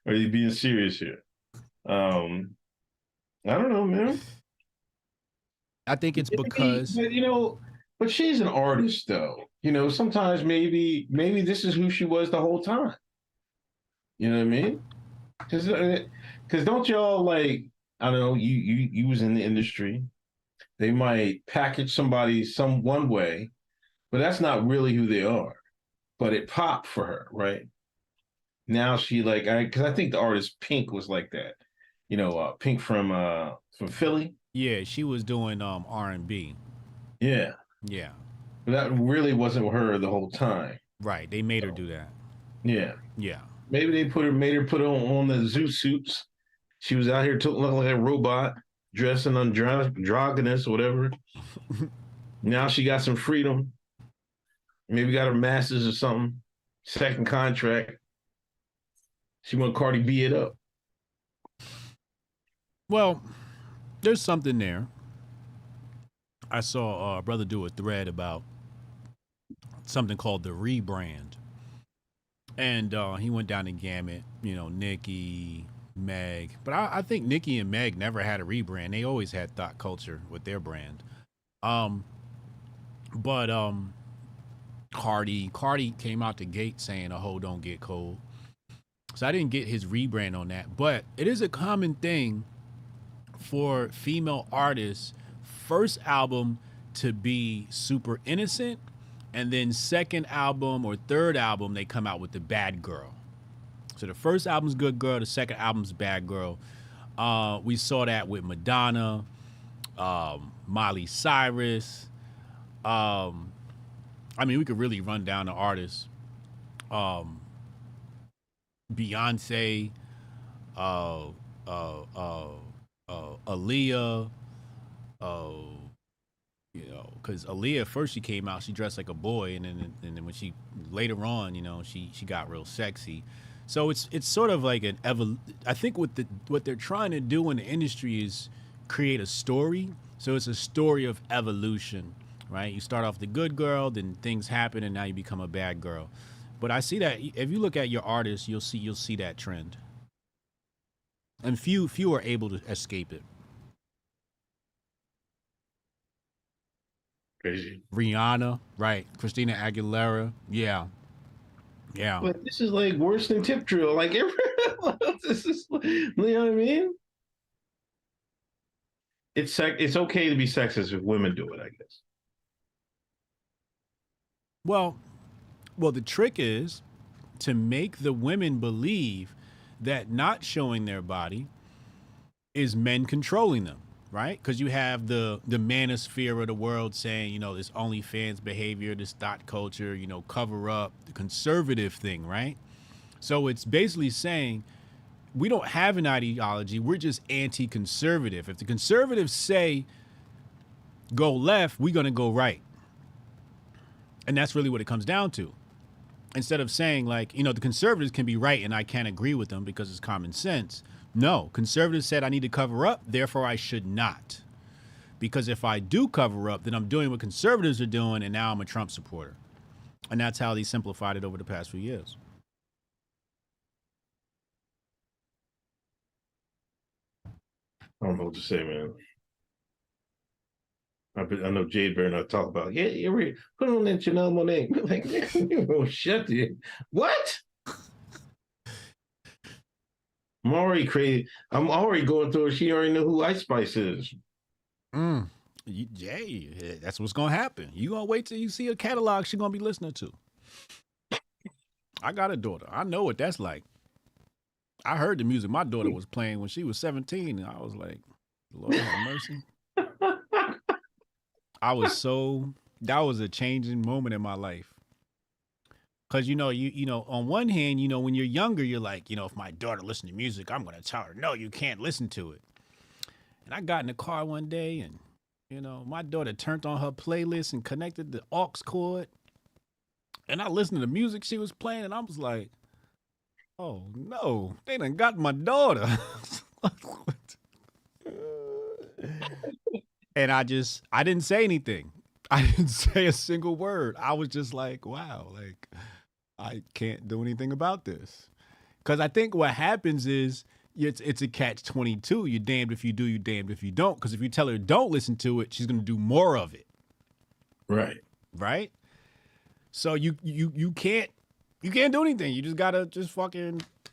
are you being serious here? I don't know, man. I think it's because But she's an artist, though. Sometimes maybe this is who she was the whole time. You know what I mean? Because don't y'all I don't know, you was in the industry. They might package somebody one way, but that's not really who they are. But it popped for her, right? Now she because I think the artist Pink was like that. Pink from Philly. Yeah, she was doing R&B. Yeah. Yeah. But that really wasn't her the whole time. Right. They made her do that. Yeah. Yeah. Maybe they made her put on the zoo suits. She was out here looking like a robot, dressing androgynous, whatever. Now she got some freedom. Maybe got her master's or something. Second contract. She want Cardi B it up. Well, there's something there. I saw a brother do a thread about something called the rebrand. And he went down the gamut, Nicki, Meg. But I think Nicki and Meg never had a rebrand. They always had thought culture with their brand. But Cardi came out the gate saying a hoe don't get cold. So I didn't get his rebrand on that. But it is a common thing for female artists, first album to be super innocent, and then second album or third album they come out with the bad girl. So the first album's good girl, the second album's bad girl. We saw that with Madonna, Miley Cyrus. We could really run down the artists. Beyonce, Aaliyah, You know, because Aaliyah first she came out, she dressed like a boy, and then when she later on, you know, she got real sexy. So it's sort of like I think what they're trying to do in the industry is create a story. So it's a story of evolution, right? You start off the good girl, then things happen, and now you become a bad girl. But I see that if you look at your artists, you'll see that trend, and few are able to escape it. Crazy. Rihanna, right? Christina Aguilera, yeah. But this is like worse than tip drill. Like this is, you know what I mean? It's okay to be sexist if women do it, I guess. Well, the trick is to make the women believe that not showing their body is men controlling them, right? Because you have the manosphere of the world saying, you know, this OnlyFans behavior, this thought culture, you know, cover up, the conservative thing, right? So it's basically saying we don't have an ideology. We're just anti-conservative. If the conservatives say go left, we're going to go right. And that's really what it comes down to. Instead of saying, like, you know, the conservatives can be right and I can't agree with them because it's common sense. No, conservatives said I need to cover up, therefore I should not. Because if I do cover up, then I'm doing what conservatives are doing, and now I'm a Trump supporter. And that's how they simplified it over the past few years. I don't know what to say, man. I know Jade better not talk about. Yeah, you put on that Janelle Monae. Like, oh shit, dude. What? I'm already crazy. I'm already going through it. She already know who Ice Spice is. Yeah, that's what's gonna happen. You gonna wait till you see a catalog she's gonna be listening to. I got a daughter. I know what that's like. I heard the music my daughter was playing when she was 17, and I was like, Lord have mercy. That was a changing moment in my life. Cause you know, on one hand, you know, when you're younger, you're like, you know, if my daughter listens to music, I'm gonna tell her, no, you can't listen to it. And I got in the car one day, and you know, my daughter turned on her playlist and connected the aux cord, and I listened to the music she was playing, and I was like, oh no, they done got my daughter. And I didn't say anything. I didn't say a single word. I was just like, wow, like, I can't do anything about this. Because I think what happens is it's a catch-22. You're damned if you do, you're damned if you don't. Because if you tell her don't listen to it, she's going to do more of it. Right. Right? So you can't do anything. You just got to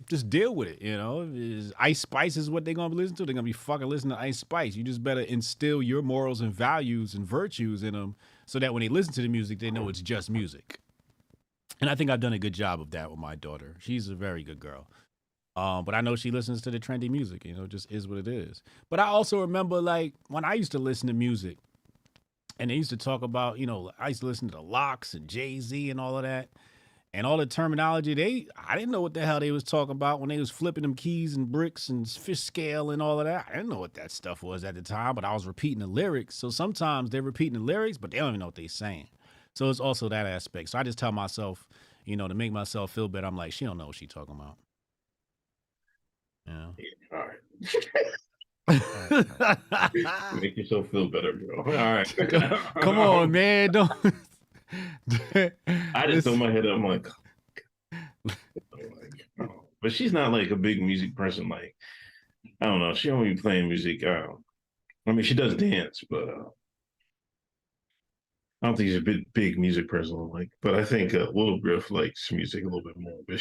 just deal with it, you know? Ice Spice is what they're going to be listening to. They're going to be fucking listening to Ice Spice. You just better instill your morals and values and virtues in them so that when they listen to the music, they know it's just music. And I think I've done a good job of that with my daughter. She's a very good girl. But I know she listens to the trendy music, you know, it just is what it is. But I also remember, like, when I used to listen to music and they used to talk about, you know, I used to listen to the Locks and Jay-Z and all of that. And all the terminology, I didn't know what the hell they was talking about when they was flipping them keys and bricks and fish scale and all of that. I didn't know what that stuff was at the time, but I was repeating the lyrics. So sometimes they're repeating the lyrics, but they don't even know what they're saying. So it's also that aspect. So I just tell myself, you know, to make myself feel better, I'm like, she don't know what she's talking about. Yeah. All right. Make yourself feel better, bro. All right. Come on, man. Don't. I just throw my head up. I'm like, oh. But she's not like a big music person. Like, I don't know. She don't be playing music. I mean, she does dance, but I don't think she's a big music person. Like, but I think Little Griff likes music a little bit more. But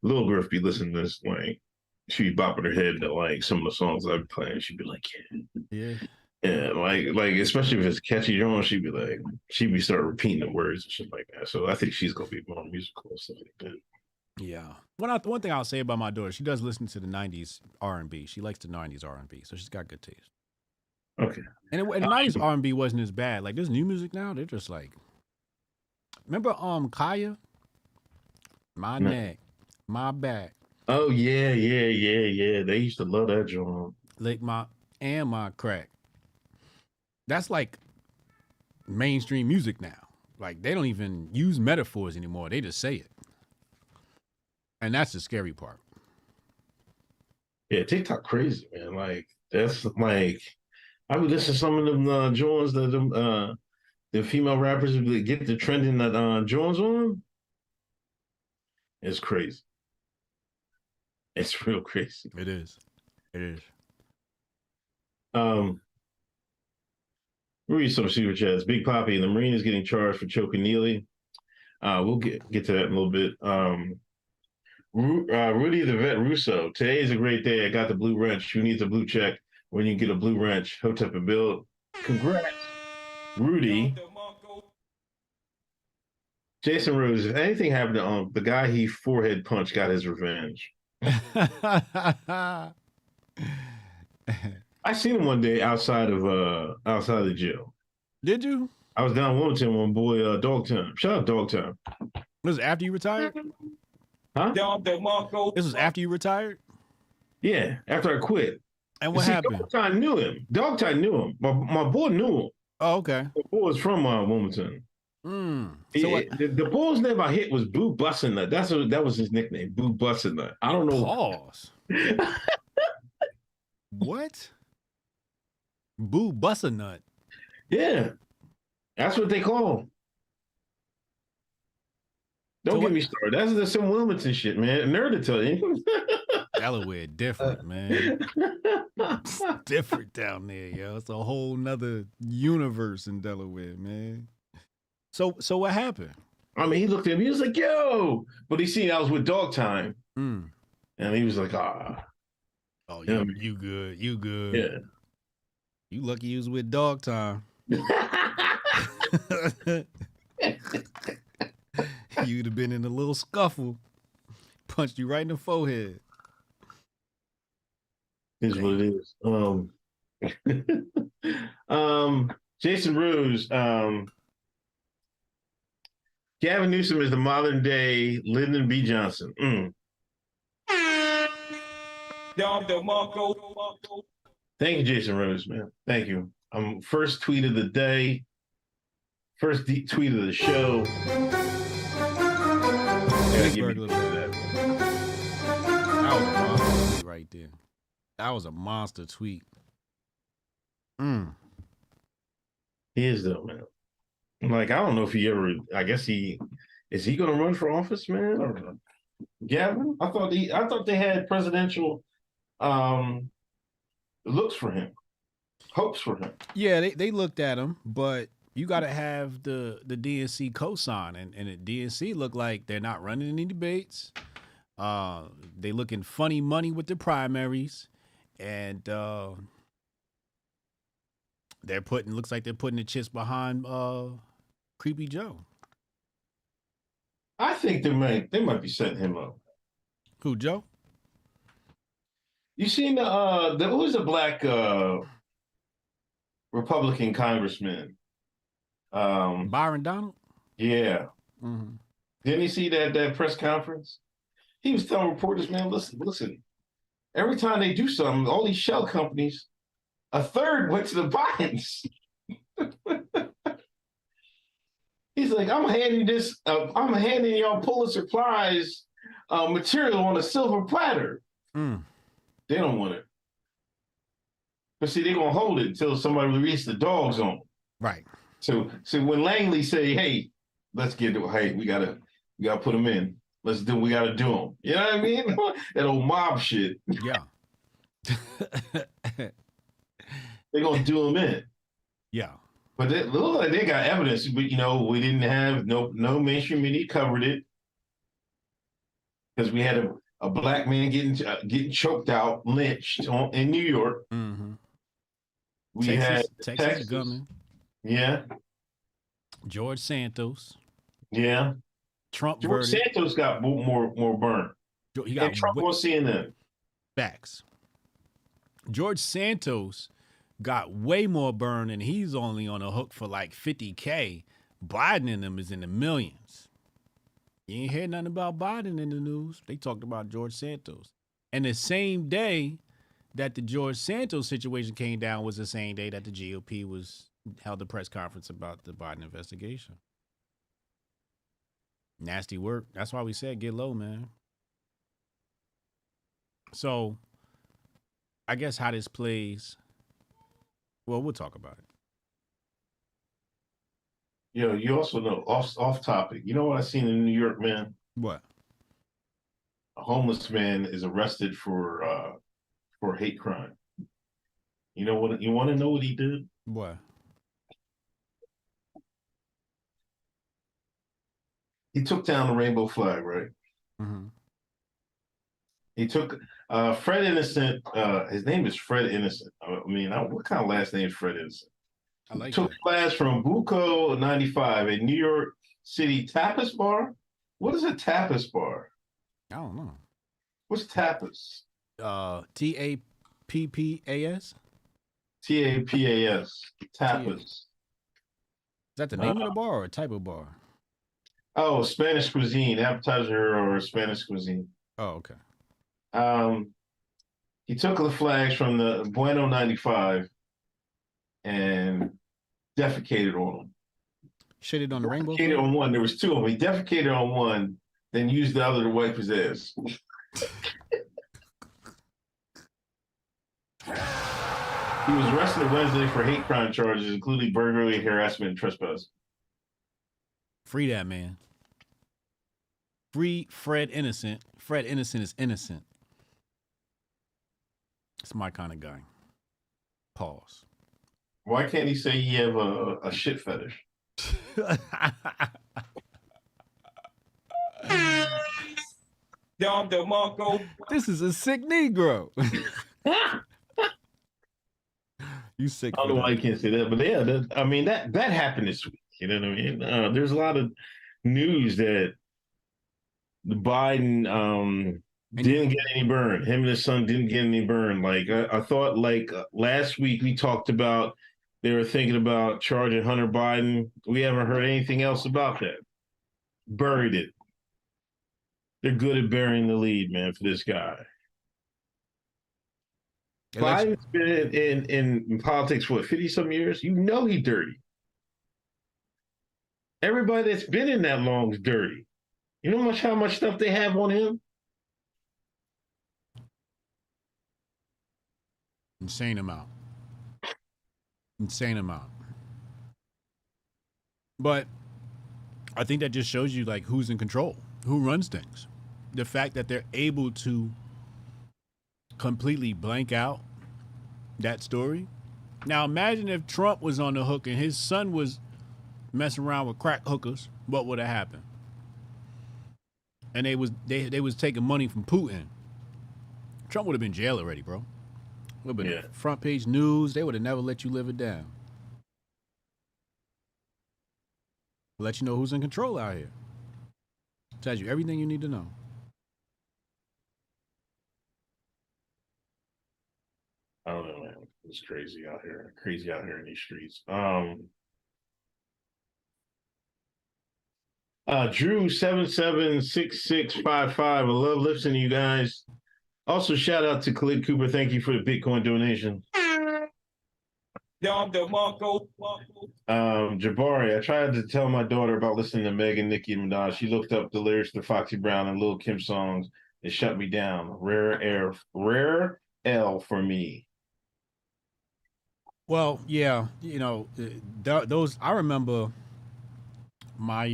Little Griff be listening to this, like, she be bopping her head to like some of the songs I've been playing. She'd be like, yeah. Yeah, like especially if it's catchy Jones, she'd be start repeating the words and shit like that. So I think she's gonna be more musical and stuff like that. Yeah. One thing I'll say about my daughter, she does listen to the '90s R&B. She likes the '90s R&B, so she's got good taste. Okay. And the '90s R&B wasn't as bad. Like, there's new music now. They're just like, remember Kaya? My neck, my back. Oh yeah. They used to love that joint. Lick my crack. That's like mainstream music now. Like they don't even use metaphors anymore. They just say it. And that's the scary part. Yeah, TikTok crazy, man. Like that's like I would listen to some of them joints that the female rappers would get the trending that joints on. It's crazy. It's real crazy. It is. It is. Read some super chats. Big Poppy, the Marine is getting charged for choking Neely. We'll get to that in a little bit. Rudy the Vet Russo. Today is a great day. I got the blue wrench. Who needs a blue check when you get a blue wrench? Hotep and Bill. Congrats, Rudy. Jason Rose. If anything happened to the guy he forehead punched got his revenge. I seen him one day outside of the jail. Did you? I was down Wilmington one boy, Dog Time. Shout out Dog Time. Was it after you retired? Huh? This was after you retired? Yeah, after I quit. And what happened? Dog Time knew him. Dog Time knew him. My boy knew him. Oh, okay. The boy was from Wilmington. So the boy's name I hit was Boo Bussin' Nut. That was his nickname, Boo Bussin' Nut. I don't know. Pause. What? Boo Bussin' Nut. Yeah, that's what they call him. Don't get me started. That's some Wilmington shit, man. Nerd to tell you. Delaware different, man. It's different down there, yo. It's a whole nother universe in Delaware, man. So what happened? I mean, he looked at me. He was like, "Yo," but he seen I was with Dog Time, and he was like, "Ah, oh, you good, you good." Yeah, you lucky you was with Dog Time. You'd have been in a little scuffle, punched you right in the forehead. Is what it is. Jason Ruse. Gavin Newsom is the modern day Lyndon B. Johnson. Thank you, Jason Rose, man. Thank you. First tweet of the day. First tweet of the show. That was a monster tweet right there. That was a monster tweet. He is though, man. Like, I don't know if he ever. I guess is he going to run for office, man? I don't know. Gavin, I thought they had presidential looks for him, hopes for him. Yeah, they looked at him, but you got to have the DNC co-sign, and the DNC look like they're not running any debates. They looking funny money with the primaries, and looks like they're putting the chips behind Creepy Joe. I think they might be setting him up. Who, Joe? You seen who was a black Republican congressman? Byron Donald? Yeah. Mm-hmm. Didn't you see that press conference? He was telling reporters, man, listen. Every time they do something, all these shell companies, a third went to the Bidens. He's like, I'm handing y'all Pulitzer Prize material on a silver platter. They don't want it. But see, they're gonna hold it until somebody releases the dogs on them. Right. So when Langley say, hey, let's get to we gotta put them in. We gotta do them. You know what I mean? That old mob shit. Yeah. They're gonna do them in. Yeah. But they look like they got evidence, but we didn't have no mainstream media covered it because we had a black man getting choked out, lynched in New York. Mm-hmm. We had Texas gunman. Yeah. George Santos. Yeah. Trump. George Santos got more burn. He got Trump on CNN. Facts. George Santos got way more burn, and he's only on a hook for like $50K. Biden and them is in the millions. You ain't heard nothing about Biden in the news. They talked about George Santos. And the same day, that the George Santos situation came down was the same day that the GOP held a press conference about the Biden investigation. Nasty work. That's why we said get low, man. So I guess how this plays, well, we'll talk about it. You also know off topic. You know what I seen in New York, man? What? A homeless man is arrested for hate crime. You know what? You want to know what he did? What? He took down the rainbow flag, right? Mm-hmm. He took Fred Innocent. His name is Fred Innocent. I mean, what kind of last name is Fred Innocent? I like Took that. flags from Buco 95, a New York City tapas bar. What is a tapas bar? I don't know. What's tapas? TAPPAS? TAPAS. Tapas. Is that the name of the bar or a type of bar? Oh, Spanish cuisine, appetizer or Spanish cuisine. Oh, okay. He took the flags from the Bueno 95 and defecated on them. Shitted on the rainbow Defecated flag? on one. There was two of them. He defecated on one, then used the other to wipe his ass. He was arrested Wednesday for hate crime charges, including burglary, harassment, and trespass. Free that man. Free Fred Innocent. Fred Innocent is innocent. It's my kind of guy. Pause. Why can't he say he have a shit fetish? This is a sick Negro. You sick. I don't know why you can't say that, but yeah, that happened this week. You know what I mean? There's a lot of news that the Biden didn't get any burn. Him and his son didn't get any burn. Like I thought, last week we talked about they were thinking about charging Hunter Biden. We haven't heard anything else about that. Buried it. They're good at burying the lead, man, for this guy. Biden's been in politics for 50-some years. You know he's dirty. Everybody that's been in that long is dirty. You know how much stuff they have on him? Insane amount. Insane amount. But I think that just shows you like who's in control, who runs things. The fact that they're able to completely blank out that story. Now imagine if Trump was on the hook and his son was messing around with crack hookers, what would have happened? And they was taking money from Putin. Trump would have been in jail already, bro. Would have been front page news. They would have never let you live it down. Let you know who's in control out here. Tells you everything you need to know. I don't know, man. It's crazy out here. Crazy out here in these streets. Drew 776655. I love listening to you guys. Also, shout out to Khalid Cooper. Thank you for the Bitcoin donation. Jabari, I tried to tell my daughter about listening to Megan, Nicki, and Minaj. She looked up the lyrics to Foxy Brown and Lil' Kim songs. It shut me down. Rare L for me. Well, yeah, those. I remember my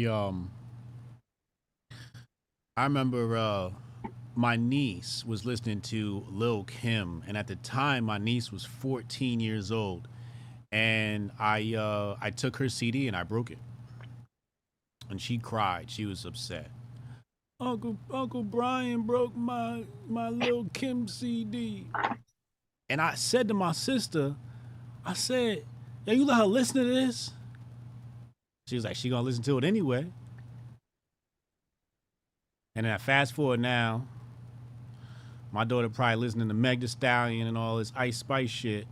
niece was listening to Lil' Kim, and at the time, my niece was 14 years old, and I took her CD and I broke it, and she cried. She was upset. Uncle Brian broke my Lil' Kim CD, and I said to my sister, I said, "Yeah, you let her listen to this?" She was like, "She gonna listen to it anyway." And then I fast forward now, my daughter probably listening to Meg Thee Stallion and all this Ice Spice shit.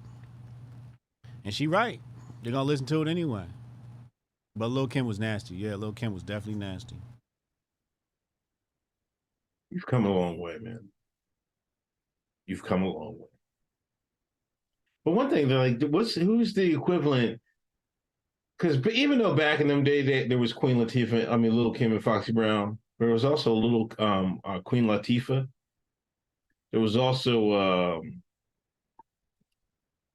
And she right. They're gonna listen to it anyway. But Lil' Kim was nasty. Yeah, Lil' Kim was definitely nasty. You've come a long way, man. You've come a long way. But one thing, they're like, who's the equivalent? Because even though back in them days there was Queen Latifah, I mean Little Kim and Foxy Brown, there was also little Queen Latifah. There was also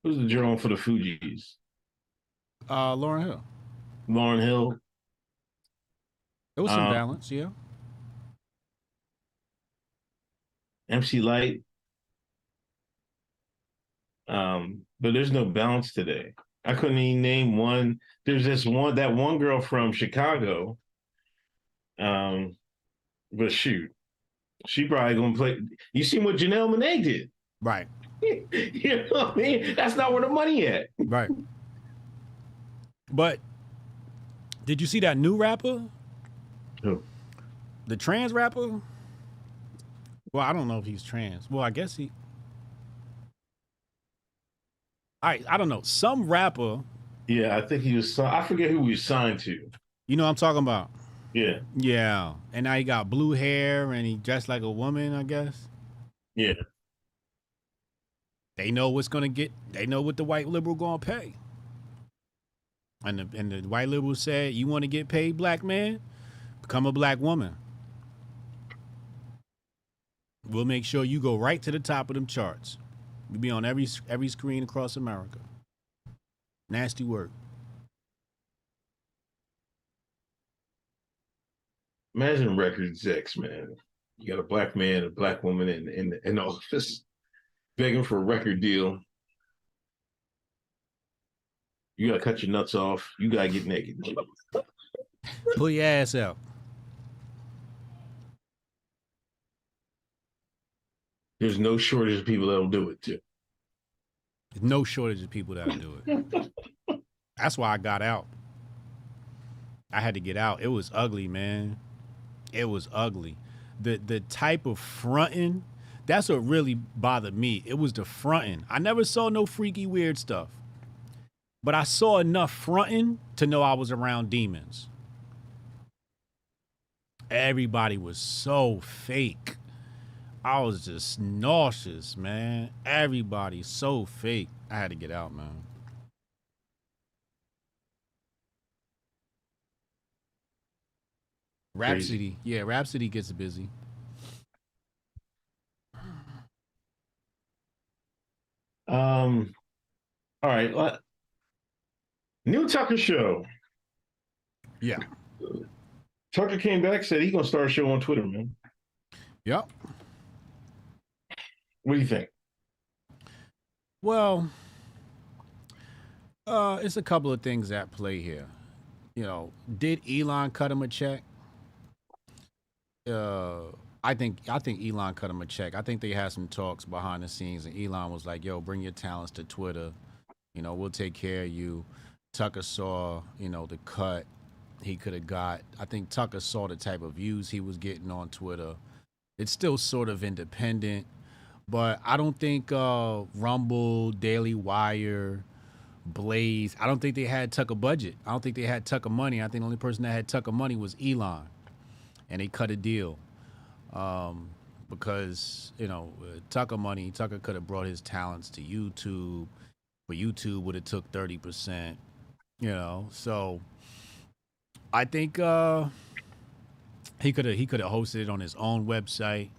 who's the drone for the Fugees? Lauryn Hill. Lauryn Hill. There was some balance, yeah. MC Light. But there's no balance today. I couldn't even name one. There's that one girl from Chicago. But shoot, she probably gonna play. You seen what Janelle Monae did? Right. You know what I mean? That's not where the money at. Right. But did you see that new rapper? Who? The trans rapper? Well, I don't know if he's trans. Well, I guess he. I don't know. Some rapper. Yeah, I think he was. I forget who he was signed to. You know what I'm talking about? Yeah. Yeah. And now he got blue hair and he dressed like a woman, I guess. Yeah. They know what's gonna get. They know what the white liberal gonna pay. And the white liberal said, "You want to get paid, black man? Become a black woman. We'll make sure you go right to the top of them charts. You'll be on every screen across America." Nasty work. Imagine record execs, man. You got a black man, a black woman in the office begging for a record deal. You gotta cut your nuts off. You gotta get naked. Pull your ass out. There's no shortage of people that'll do it too. There's no shortage of people that'll do it. That's why I got out. I had to get out. It was ugly, man. It was ugly. The type of fronting, that's what really bothered me. It was the fronting. I never saw no freaky weird stuff. But I saw enough fronting to know I was around demons. Everybody was so fake. I was just nauseous, man. Everybody so fake. I had to get out, man. Rhapsody. Yeah, Rhapsody gets busy. All right. New Tucker show. Yeah. Tucker came back, said he's gonna start a show on Twitter, man. Yep. What do you think? Well, it's a couple of things at play here. You know, did Elon cut him a check? I think Elon cut him a check. I think they had some talks behind the scenes, and Elon was like, "Yo, bring your talents to Twitter. You know, we'll take care of you." Tucker saw, you know, the cut he could have got. I think Tucker saw the type of views he was getting on Twitter. It's still sort of independent, but I don't think Rumble, Daily Wire, Blaze, I don't think they had Tucker budget. I don't think they had Tucker money. I think the only person that had Tucker money was Elon, and they cut a deal because, you know, Tucker money, Tucker could have brought his talents to YouTube, but YouTube would have took 30%, you know. So I think he could have hosted it on his own website.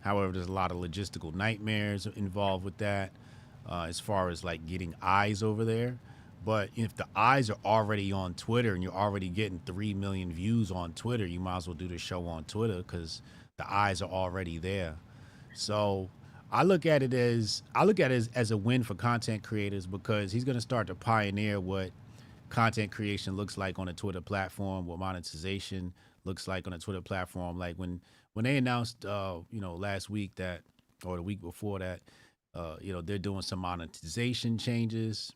However, there's a lot of logistical nightmares involved with that, as far as like getting eyes over there. But if the eyes are already on Twitter and you're already getting 3 million views on Twitter, you might as well do the show on Twitter because the eyes are already there. So I look at it as a win for content creators because he's going to start to pioneer what content creation looks like on a Twitter platform, what monetization looks like on a Twitter platform. Like when they announced, you know, last week that, or the week before that, you know, they're doing some monetization changes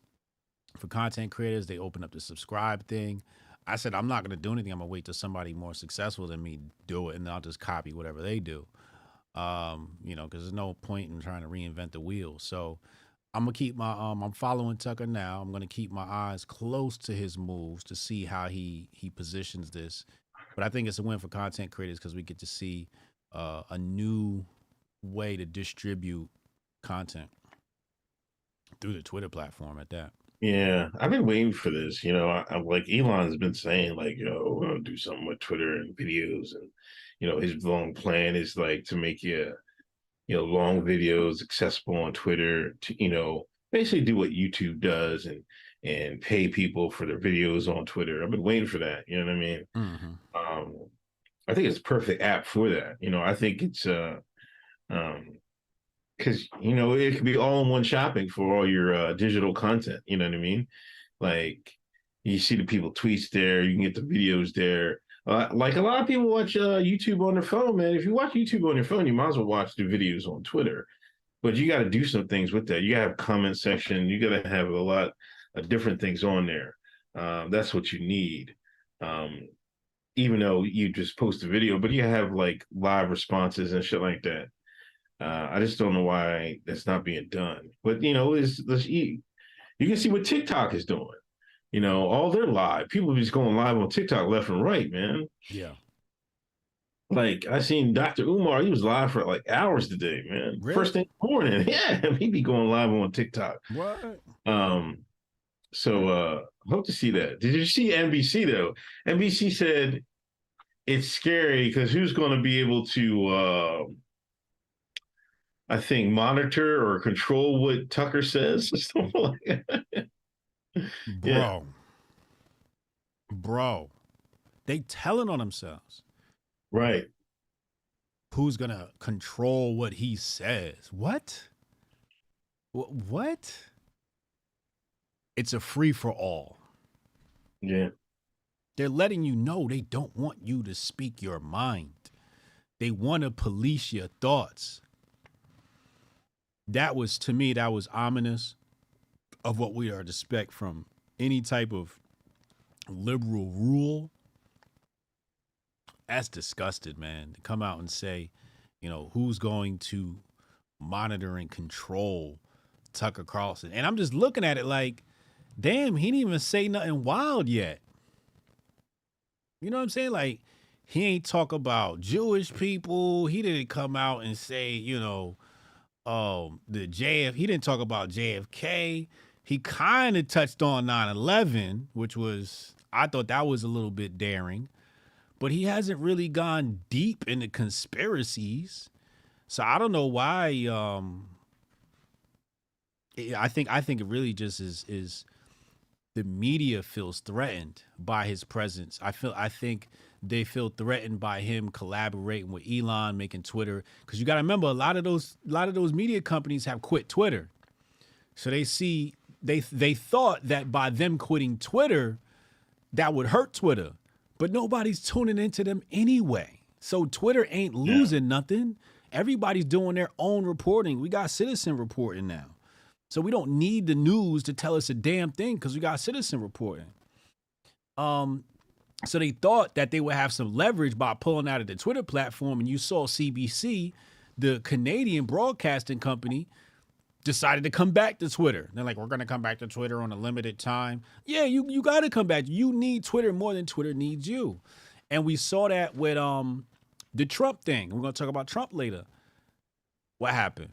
for content creators. They open up the subscribe thing. I said, I'm not going to do anything. I'm going to wait till somebody more successful than me do it, and then I'll just copy whatever they do. You know, because there's no point in trying to reinvent the wheel. So I'm going to keep my, I'm following Tucker now. I'm going to keep my eyes close to his moves to see how he positions this. But I think it's a win for content creators because we get to see a new way to distribute content. through the Twitter platform at that. Yeah, I've been waiting for this. I'm like Elon's been saying, like, we're gonna do something with Twitter and videos, and his long plan is like to make long videos accessible on Twitter to basically do what YouTube does and pay people for their videos on Twitter. I've been waiting for that. You know what I mean? I think it's a perfect app for that. I think it's because it could be all-in-one shopping for all your digital content. You know what I mean? Like you see the people tweets there, you can get the videos there. Like a lot of people watch YouTube on their phone, man. If you watch YouTube on your phone, you might as well watch the videos on Twitter. But you got to do some things with that. You got to have comment section. You got to have a lot of different things on there. That's what you need. Even though you just post a video, but you have like live responses and shit like that. I just don't know why that's not being done. But you can see what TikTok is doing. All their live people are just going live on TikTok left and right, man. Yeah. Like I seen Dr. Umar, he was live for like hours today, man. Really? First thing in the morning. Yeah, he'd be going live on TikTok. What? So hope to see that. Did you see NBC though? NBC said it's scary because who's going to be able to I think monitor or control what Tucker says? Bro, they telling on themselves. Right. Who's gonna control what he says? What? What? It's a free for all. Yeah. They're letting you know they don't want you to speak your mind. They want to police your thoughts. To me, that was ominous of what we are to expect from any type of liberal rule. That's disgusting, man. To come out and say, who's going to monitor and control Tucker Carlson. And I'm just looking at it like, damn, he didn't even say nothing wild yet. You know what I'm saying? Like, he ain't talk about Jewish people. He didn't come out and say, he didn't talk about JFK. He kind of touched on 9/11, which I thought that was a little bit daring, but he hasn't really gone deep into conspiracies. So I don't know why. I think it really just is the media feels threatened by his presence. I think they feel threatened by him collaborating with Elon, making Twitter. Because you got to remember, a lot of those media companies have quit Twitter. So they thought that by them quitting Twitter, that would hurt Twitter. But nobody's tuning into them anyway. So Twitter ain't losing nothing. Everybody's doing their own reporting. We got citizen reporting now. So we don't need the news to tell us a damn thing because we got citizen reporting. So they thought that they would have some leverage by pulling out of the Twitter platform. And you saw CBC, the Canadian broadcasting company, decided to come back to Twitter. They're like, we're going to come back to Twitter on a limited time. Yeah, you got to come back. You need Twitter more than Twitter needs you. And we saw that with the Trump thing. We're going to talk about Trump later. What happened?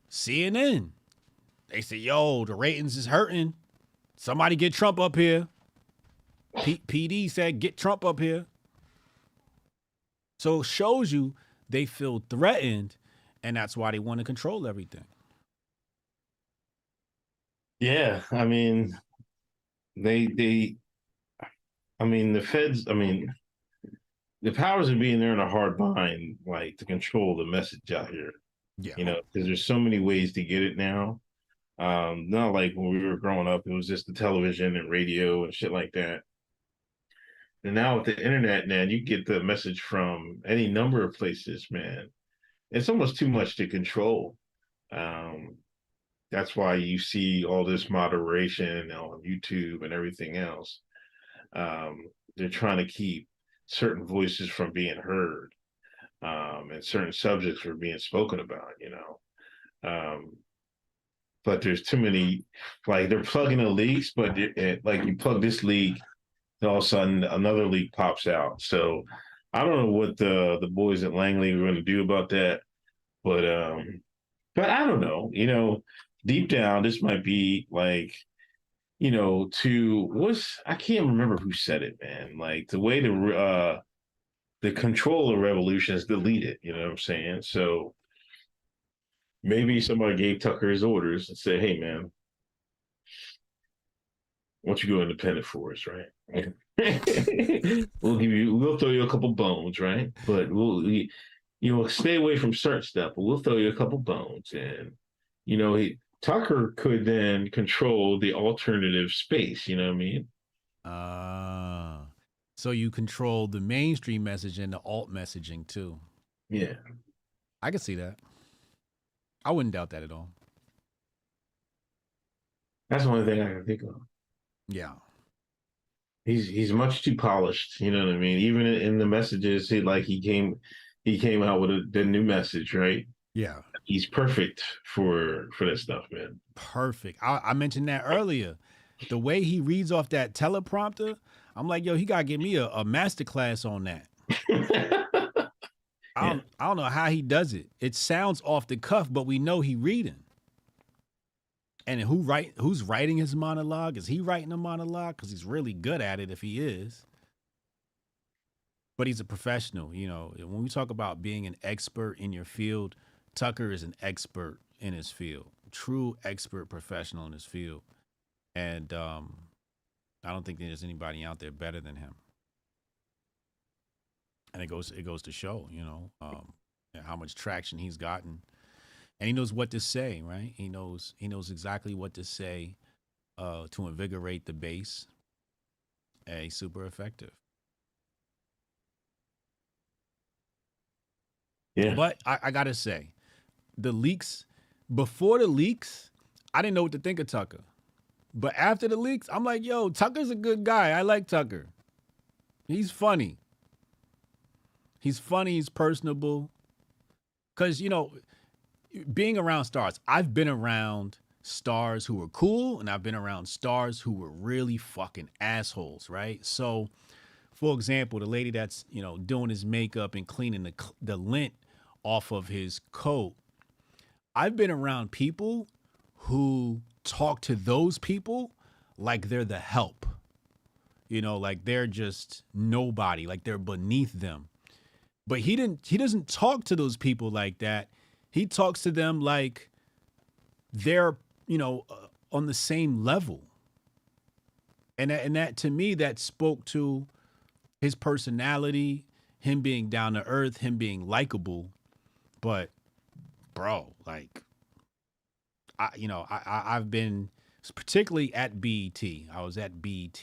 CNN. They said, yo, the ratings is hurting. Somebody get Trump up here. PD said, get Trump up here. So it shows you they feel threatened, and that's why they want to control everything. Yeah, I mean, the feds, the powers of being there in a hard bind, like to control the message out here. Yeah. Because there's so many ways to get it now. Not like when we were growing up, it was just the television and radio and shit like that. And now with the internet, man, you get the message from any number of places, man. It's almost too much to control. That's why you see all this moderation on YouTube and everything else. They're trying to keep certain voices from being heard, and certain subjects from being spoken about, but there's too many, like they're plugging the leaks, but like you plug this leak, and all of a sudden another leak pops out. So I don't know what the boys at Langley are going to do about that, but I don't know. deep down, this might be like, I can't remember who said it, man. Like the way the control of revolution is deleted. You know what I'm saying? So maybe somebody gave Tucker his orders and said, "Hey, man, why don't you go independent for us, right? We'll throw you a couple bones, right? But stay away from certain stuff, but we'll throw you a couple bones." And, Tucker could then control the alternative space, you know what I mean? So you control the mainstream message and the alt messaging too. Yeah. I can see that. I wouldn't doubt that at all. That's the only thing I can think of. Yeah. He's much too polished, you know what I mean? Even in the messages, he came out with the new message, right? Yeah. He's perfect for that stuff, man. Perfect. I mentioned that earlier. The way he reads off that teleprompter, I'm like, yo, he gotta give me a master class on that. I don't know how he does it. It sounds off the cuff, but we know he reading. And who's writing his monologue? Is he writing a monologue? Because he's really good at it if he is. But he's a professional, When we talk about being an expert in your field, Tucker is an expert in his field. True expert professional in his field. And I don't think there's anybody out there better than him. And it goes to show, how much traction he's gotten. And he knows what to say, right? He knows exactly what to say to invigorate the base. And he's super effective. Yeah. But I gotta say, before the leaks, I didn't know what to think of Tucker. But after the leaks, I'm like, yo, Tucker's a good guy. I like Tucker. He's funny. He's personable. Because, being around stars, I've been around stars who were cool, and I've been around stars who were really fucking assholes, right? So, for example, the lady that's, doing his makeup and cleaning the lint off of his coat, I've been around people who talk to those people like they're the help, like they're just nobody, like they're beneath them. But he doesn't talk to those people like that. He talks to them like they're, on the same level. And that to me, that spoke to his personality, him being down to earth, him being likable. But bro, like, I've been particularly at BET. I was at BET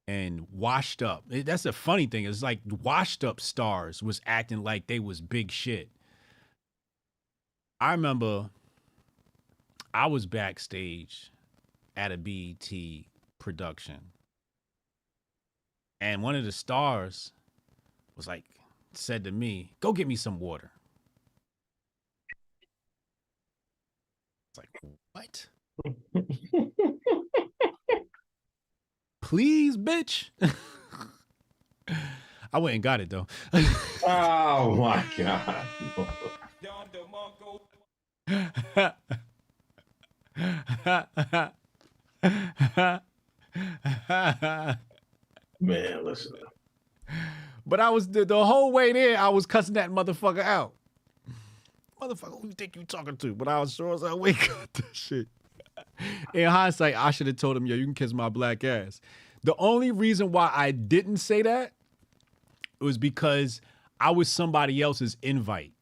and washed up. That's the funny thing. It's like washed up stars was acting like they was big shit. I remember I was backstage at a BET production, and one of the stars was like, said to me, "Go get me some water." It's like, what? Please, bitch. I went and got it though. Oh my God. Man, listen. But I was the whole way there, I was cussing that motherfucker out. Motherfucker, who you think you talking to? But I was sure as I wake up this shit. In hindsight, I should have told him, yo, you can kiss my black ass. The only reason why I didn't say that was because I was somebody else's invite.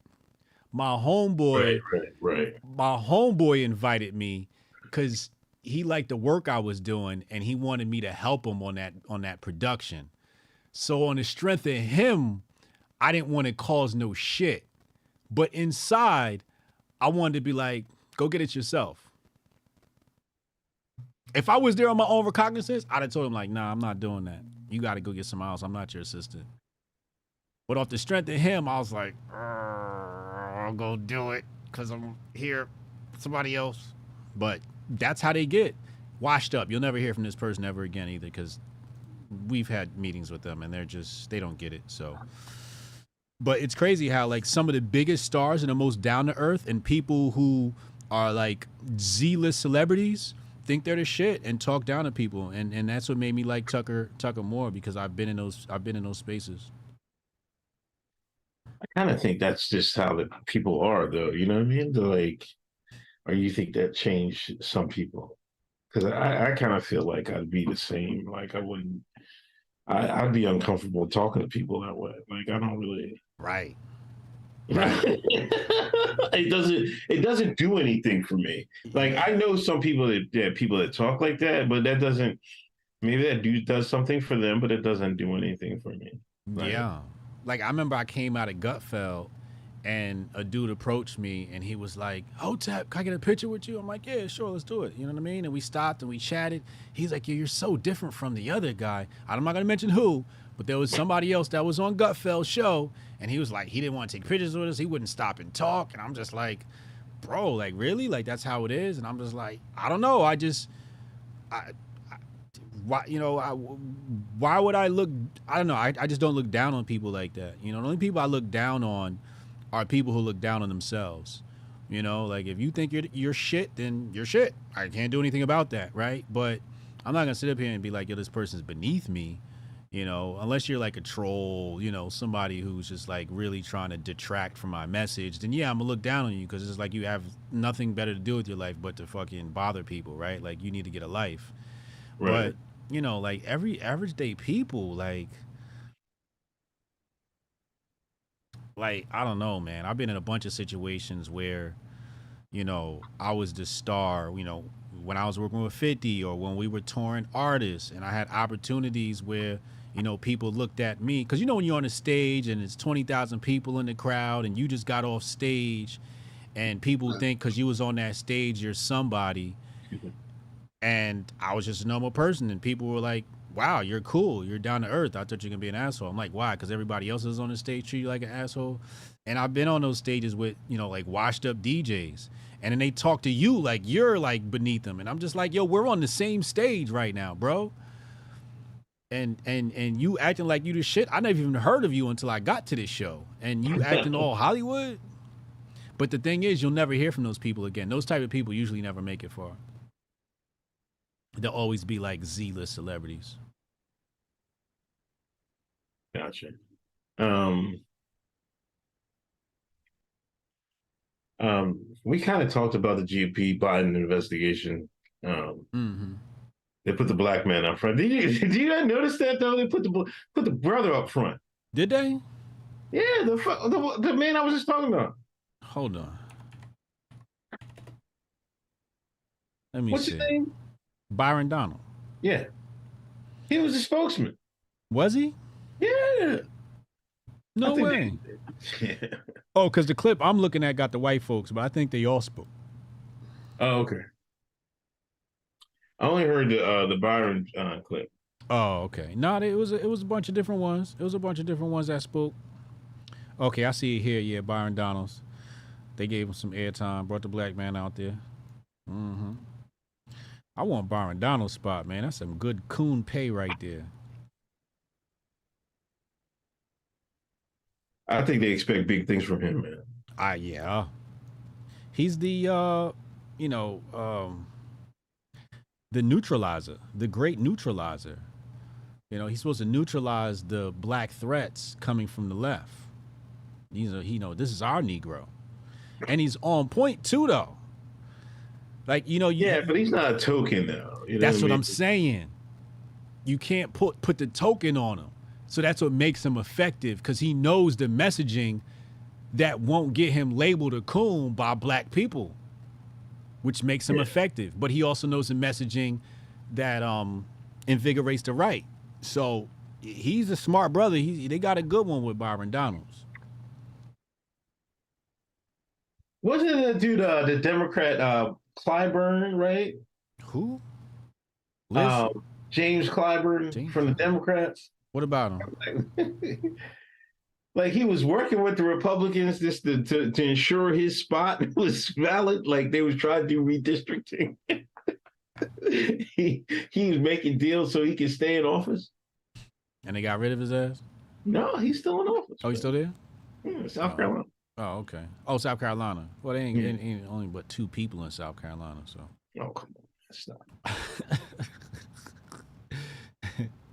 My homeboy, right. My homeboy invited me because he liked the work I was doing and he wanted me to help him on that production. So on the strength of him, I didn't want to cause no shit. But inside, I wanted to be like, go get it yourself. If I was there on my own recognizance, I'd have told him like, nah, I'm not doing that. You got to go get someone else. I'm not your assistant. But off the strength of him, I was like, I'll go do it because I'm here with somebody else. But that's how they get washed up. You'll never hear from this person ever again either because we've had meetings with them and they don't get it. So, but it's crazy how like some of the biggest stars and the most down to earth and people who are like Z-list celebrities, think they're the shit and talk down to people, and that's what made me like Tucker more, because I've been in those spaces. I kind of think that's just how the people are, though. You know what I mean? They're like, or you think that changed some people? Because I kind of feel like I'd be the same. Like I wouldn't. I'd be uncomfortable talking to people that way. Like I don't really. Right. It doesn't do anything for me. Like I know some people that talk like that, but that doesn't. Maybe that dude does something for them, but it doesn't do anything for me. Like, Yeah. Like I remember I came out of Gutfeld and a dude approached me and he was like, Hotep, can I get a picture with you? I'm like, yeah, sure, let's do it. You know what I mean? And we stopped and we chatted. He's like, yeah, you're so different from the other guy. I'm not going to mention who, but there was somebody else that was on Gutfeld's show. And he was like, he didn't want to take pictures with us. He wouldn't stop and talk. And I'm just like, bro, like really? Like that's how it is? And I'm just like, I don't know. Why would I look? I don't know. I just don't look down on people like that. You know, the only people I look down on are people who look down on themselves. You know, like if you think you're shit, then you're shit. I can't do anything about that, right? But I'm not gonna sit up here and be like, yo, this person's beneath me. You know, unless you're like a troll, you know, somebody who's just like really trying to detract from my message, then yeah, I'm gonna look down on you because it's like you have nothing better to do with your life but to fucking bother people, right? Like you need to get a life. right. But you know, like every average day people, like I don't know, man. I've been in a bunch of situations where, you know, I was the star, you know, when I was working with 50 or when we were touring artists, and I had opportunities where, you know, people looked at me because, you know, when you're on a stage and it's 20,000 people in the crowd and you just got off stage and people think because you was on that stage you're somebody. And I was just a normal person, and people were like, wow, you're cool. You're down to earth. I thought you were going to be an asshole. I'm like, why? Because everybody else is on the stage treat you like an asshole. And I've been on those stages with, you know, like washed up DJs. And then they talk to you like you're like beneath them. And I'm just like, yo, we're on the same stage right now, bro. And you acting like you the shit. I never even heard of you until I got to this show. And you acting all Hollywood. But the thing is, you'll never hear from those people again. Those type of people usually never make it far. They'll always be like Z-list celebrities. Gotcha. We kind of talked about the GOP Biden investigation. They put the black man up front. Did you not notice that though? They put the brother up front. Did they? Yeah, the man I was just talking about. Hold on. Let me What's see. his name? Byron Donald. Yeah, he was a spokesman. Was he? Yeah. No way. Oh, because the clip I'm looking at got the white folks, but I think they all spoke. Oh, okay. I only heard the Byron clip. Oh, okay. No, it was a bunch of different ones. It was a bunch of different ones that spoke. Okay, I see it here. Yeah, Byron Donalds. They gave him some airtime. Brought the black man out there. I want Byron Donald's spot, man. That's some good coon pay right there. I think they expect big things from him, man. Yeah. He's the the neutralizer, the great neutralizer. You know, he's supposed to neutralize the black threats coming from the left. This is our Negro. And he's on point too, though. Like, you know, but he's not a token though. You know that's what I mean? I'm saying. You can't put the token on him. So that's what makes him effective, because he knows the messaging that won't get him labeled a coon by black people, which makes him effective. But he also knows the messaging that invigorates the right. So he's a smart brother. They got a good one with Byron Donalds. Wasn't the dude the Democrat Clyburn, right? Who? James Clyburn from the Democrats. What about him? Like he was working with the Republicans just to ensure his spot was valid. Like they was trying to do redistricting. he was making deals so he could stay in office. And they got rid of his ass? No, he's still in office. Oh, he's still there? Yeah, South Carolina. Oh, okay. Oh, South Carolina. Well, they ain't only but 2 people in South Carolina, so. Oh, come on. Stop.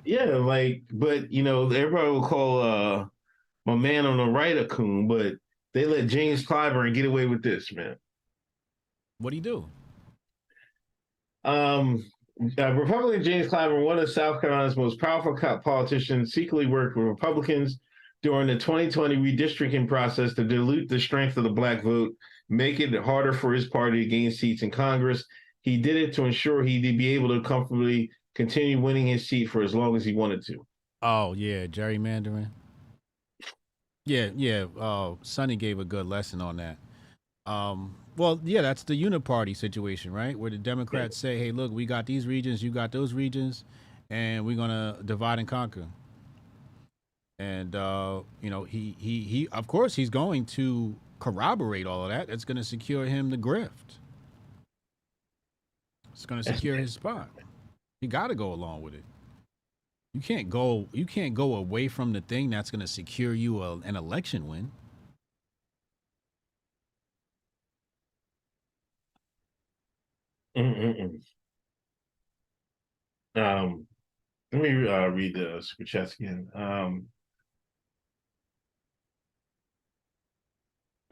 Yeah, like, but everybody will call my man on the right a coon, but they let James Clyburn get away with this, man. What'd he do? Republican James Clyburn, one of South Carolina's most powerful politicians, secretly worked with Republicans during the 2020 redistricting process to dilute the strength of the black vote, make it harder for his party to gain seats in Congress. He did it to ensure he'd be able to comfortably continue winning his seat for as long as he wanted to. Oh, yeah, gerrymandering. Yeah. Sonny gave a good lesson on that. Well, yeah, that's the uniparty situation, right? Where the Democrats say, hey, look, we got these regions, you got those regions, and we're going to divide and conquer. And, he of course, he's going to corroborate all of that. That's going to secure him the grift. It's going to secure his spot. You got to go along with it. You can't go away from the thing that's going to secure you an election win. Let me read the super chats again.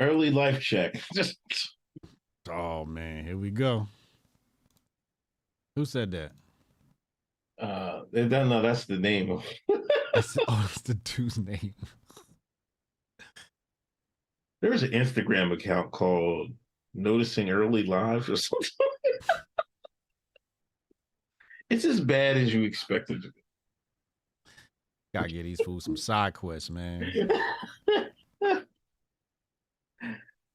Early life check. Oh man, here we go. Who said that? No, that's the name of. It's the dude's name. There was an Instagram account called Noticing Early Lives or something. It's as bad as you expected to be. Gotta get these fools some side quests, man.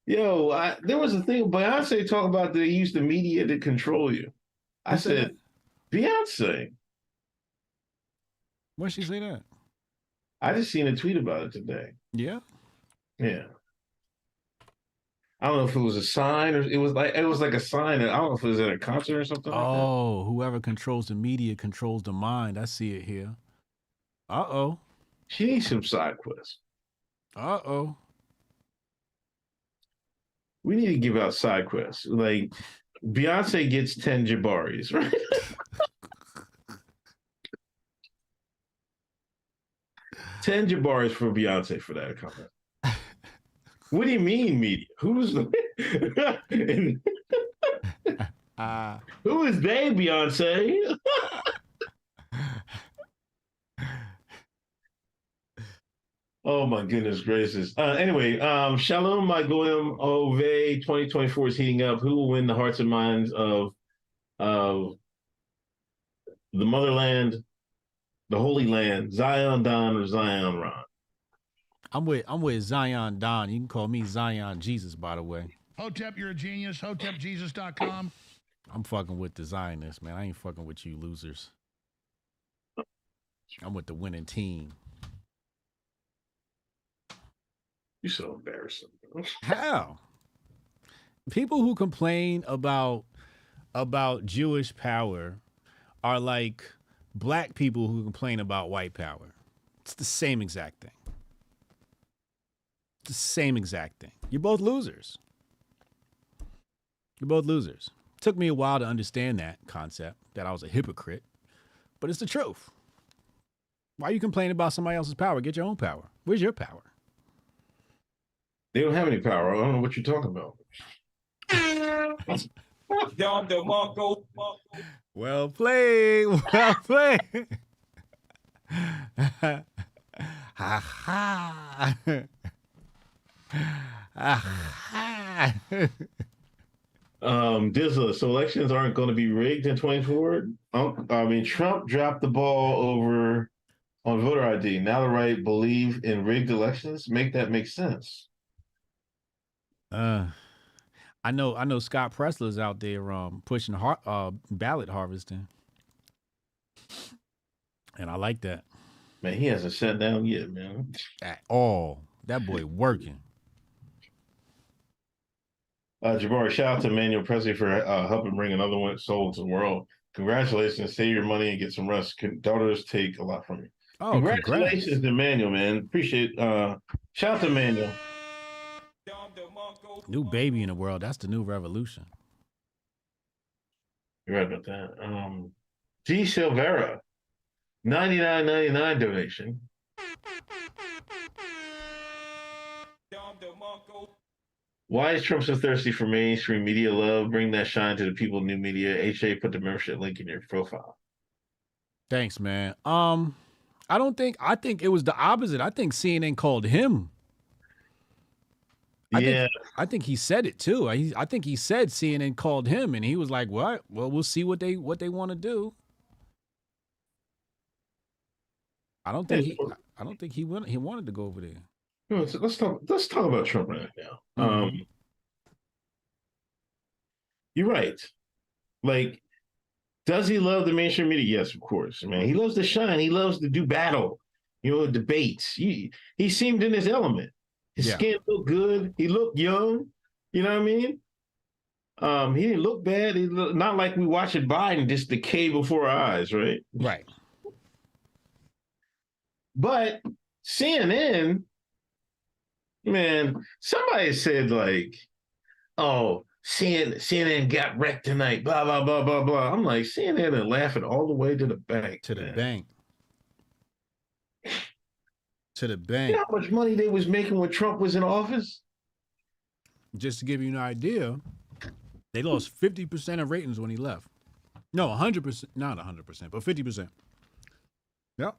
Yo, there was a thing Beyonce talked about they used the media to control you. I said, Beyonce. Why'd she say that? I just seen a tweet about it today. Yeah? Yeah. I don't know if it was a sign or it was like a sign. I don't know if it was at a concert or something. Oh, like whoever controls the media controls the mind. I see it here. Uh-oh. She needs some side quests. Uh-oh. We need to give out side quests. Like Beyonce gets 10 Jabaris, right? 10 Jabaris for Beyonce for that comment. What do you mean, media? Who's who is they, Beyonce? Oh my goodness gracious. Anyway, Shalom Goyim Ove 2024 is heating up. Who will win the hearts and minds of the motherland, the Holy Land, Zion Don or Zion Ron? I'm with Zion Don. You can call me Zion Jesus, by the way. Hotep, you're a genius. HotepJesus.com. I'm fucking with the Zionists, man. I ain't fucking with you losers. I'm with the winning team. You're so embarrassing. How? People who complain about Jewish power are like black people who complain about white power. It's the same exact thing. It's the same exact thing. You're both losers. You're both losers. It took me a while to understand that concept, that I was a hypocrite, but it's the truth. Why are you complaining about somebody else's power? Get your own power. Where's your power? They don't have any power. I don't know what you're talking about. Well played. Well played. Ha ha. Dizla, so elections aren't going to be rigged in 24. Trump dropped the ball on voter ID. Now the right believe in rigged elections. Make that make sense. I know Scott Pressler's out there pushing ballot harvesting, and I like that. Man, he hasn't sat down yet, man. At all. That boy working. Jabari, shout out to Emmanuel Presley for helping bring another one soul to the world. Congratulations. Save your money and get some rest. Daughters take a lot from you. Oh, congratulations to Emmanuel, man. Appreciate shout out to Emmanuel. New baby in the world. That's the new revolution. You're right about that. G Silvera, $99.99 donation. Why is Trump so thirsty for mainstream media love? Bring that shine to the people of new media. HA, put the membership link in your profile. Thanks, man. I think it was the opposite. I think CNN called him. I think he said it too. I think he said CNN called him, and he was like, "What? Well, we'll see what they want to do." I don't think he wanted to go over there. Let's talk about Trump right now. Mm-hmm. You're right. Like, does he love the mainstream media? Yes, of course, man. He loves to shine. He loves to do battle, debates. He seemed in his element. His skin looked good. He looked young. You know what I mean? He didn't look bad. Not like we watching Biden just decay before our eyes, right? Right. But CNN, man, somebody said like, oh, CNN got wrecked tonight, blah, blah, blah, blah, blah. I'm like, CNN and laughing all the way to the bank. To the bank. To the bank. You know how much money they was making when Trump was in office? Just to give you an idea, they lost 50% of ratings when he left. No, 100%, not 100%, but 50%. Yep.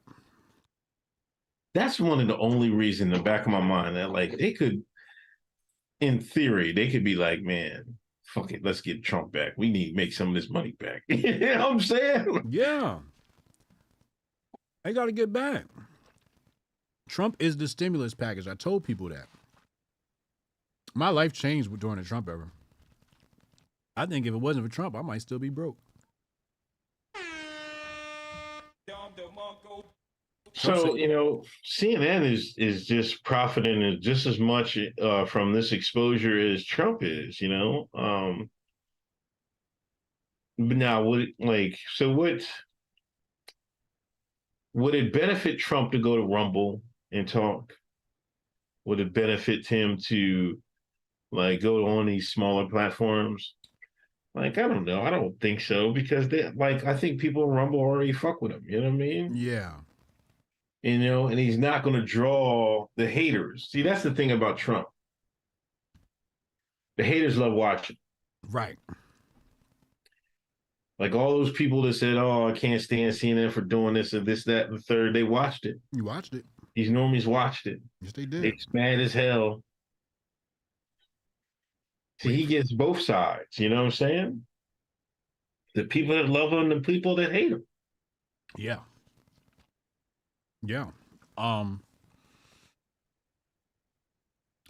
That's one of the only reasons in the back of my mind that like they could, in theory, they could be like, man, fuck it, let's get Trump back. We need to make some of this money back. You know what I'm saying? Yeah. They got to get back. Trump is the stimulus package. I told people that. My life changed during the Trump era. I think if it wasn't for Trump, I might still be broke. So, CNN is just profiting just as much from this exposure as Trump is, But now, would it benefit Trump to go to Rumble and talk? Would it benefit him to go on these smaller platforms? I don't know. I don't think so because I think people in Rumble already fuck with him. You know what I mean? Yeah. And he's not going to draw the haters. See, that's the thing about Trump. The haters love watching. Right. Like all those people that said, oh, I can't stand CNN for doing this and this, that, and the third, they watched it. You watched it. These normies watched it. Yes, they did. It's mad as hell. See, he gets both sides. You know what I'm saying? The people that love him and the people that hate him. Yeah. Yeah.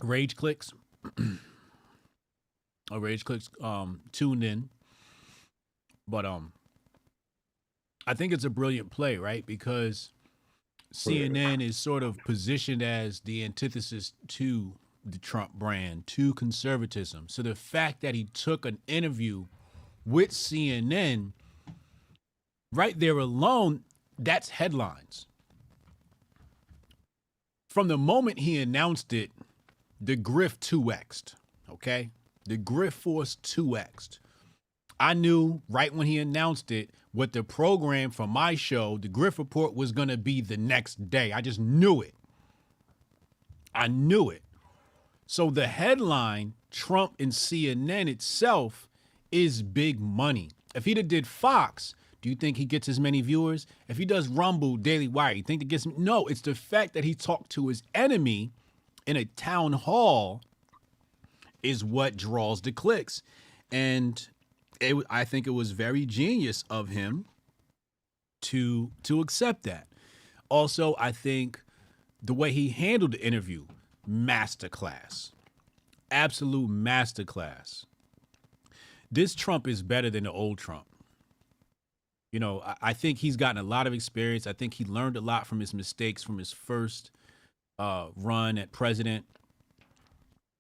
Rage Clicks. Rage Clicks tuned in. But I think it's a brilliant play, right? Because CNN is sort of positioned as the antithesis to the Trump brand, to conservatism. So the fact that he took an interview with CNN, right there alone, that's headlines. From the moment he announced it, the grift 2x'd, okay? The grift force 2x'd. I knew right when he announced it what the program for my show, the Grift Report, was going to be the next day. I just knew it. I knew it. So the headline, Trump and CNN itself, is big money. If he'd have did Fox, do you think he gets as many viewers? If he does Rumble, Daily Wire, you think it gets... No, it's the fact that he talked to his enemy in a town hall is what draws the clicks. And I think it was very genius of him to accept that. Also, I think the way he handled the interview, masterclass. Absolute masterclass. This Trump is better than the old Trump. I think he's gotten a lot of experience. I think he learned a lot from his mistakes from his first run at president.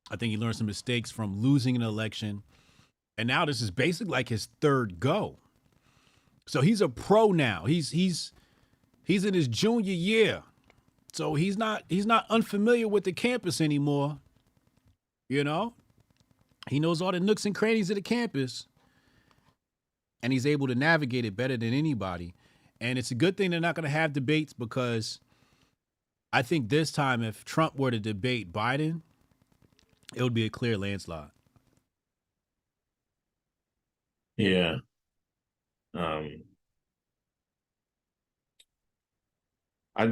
I think he learned some mistakes from losing an election. And now this is basically like his third go. So he's a pro now. He's in his junior year. So he's not unfamiliar with the campus anymore. He knows all the nooks and crannies of the campus, and he's able to navigate it better than anybody. And it's a good thing they're not going to have debates, because I think this time if Trump were to debate Biden, it would be a clear landslide. Yeah. But I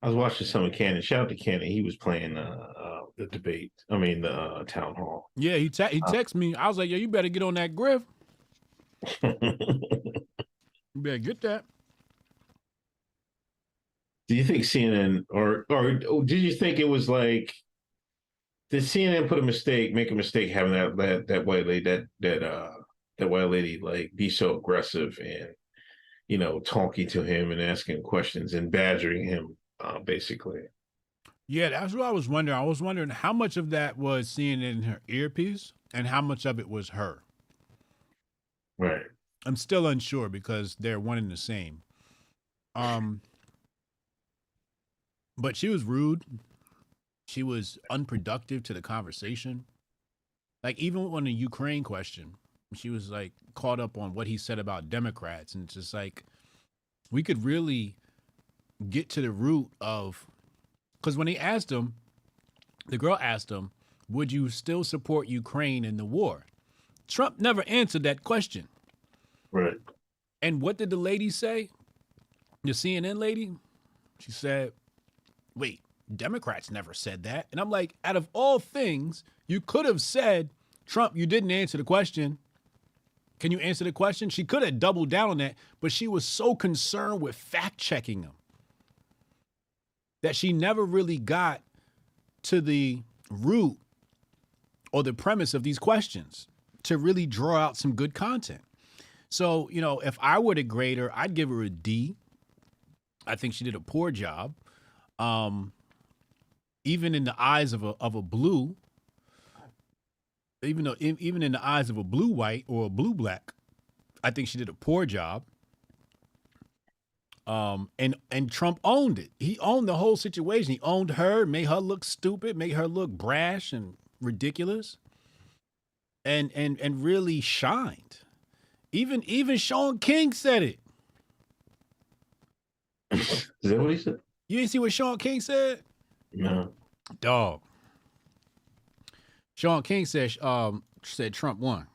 was watching some of Cannon. Shout out to Cannon. He was playing the debate. I mean, the town hall. Yeah, he texted me. I was like, yo, you better get on that grift. You better get that. Do you think CNN or did you think it was like, did CNN make a mistake having that white lady that white lady like be so aggressive and, you know, talking to him and asking questions and badgering him basically? Yeah, that's what I was wondering. I was wondering how much of that was CNN in her earpiece and how much of it was her. Right. I'm still unsure because they're one and the same. But she was rude. She was unproductive to the conversation. Like, even on the Ukraine question, she was like caught up on what he said about Democrats. And it's just like, we could really get to the root of, because when he asked him, the girl asked him, would you still support Ukraine in the war? Trump never answered that question. Right. And what did the lady say? The CNN lady? She said, wait, Democrats never said that. And I'm like, out of all things, you could have said, Trump, you didn't answer the question. Can you answer the question? She could have doubled down on that, but she was so concerned with fact checking him that she never really got to the root or the premise of these questions to really draw out some good content. So, you know, if I were to grade her, I'd give her a D. I think she did a poor job. Even in the eyes of a blue, even in the eyes of a blue white or a blue black, I think she did a poor job. And Trump owned it. He owned the whole situation. He owned her, made her look stupid, made her look brash and ridiculous, and really shined. Even Sean King said it. Is that what he said? You didn't see what Sean King said? No. Dog. Sean King said Trump won.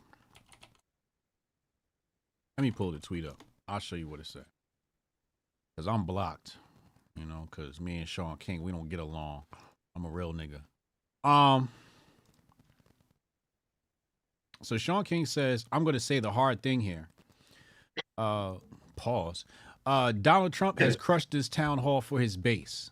Let me pull the tweet up. I'll show you what it said. Because I'm blocked. You know, because me and Sean King, we don't get along. I'm a real nigga. So Sean King says, I'm going to say the hard thing here. Pause. Donald Trump has crushed this town hall for his base.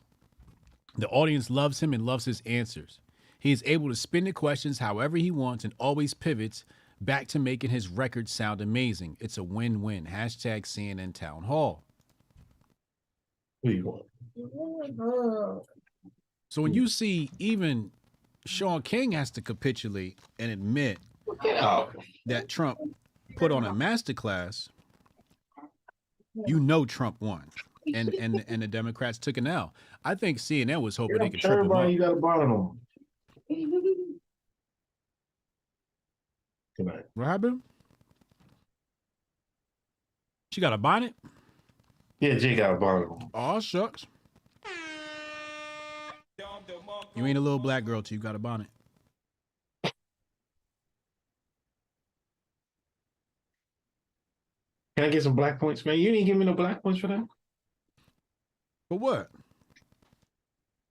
The audience loves him and loves his answers. He is able to spin the questions however he wants and always pivots back to making his record sound amazing. It's a win-win. Hashtag CNN Town Hall. What do you want? So when you see even Sean King has to capitulate and admit that Trump put on a masterclass, you know Trump won. And the Democrats took an L. I think CNN was hoping they could trip him up. You got a bonnet on. Good night. What happened? She got a bonnet? Yeah, Jay got a bonnet on. Oh, shucks. You ain't a little black girl till you got a bonnet. Can I get some black points, man? You didn't give me no black points for that. For what?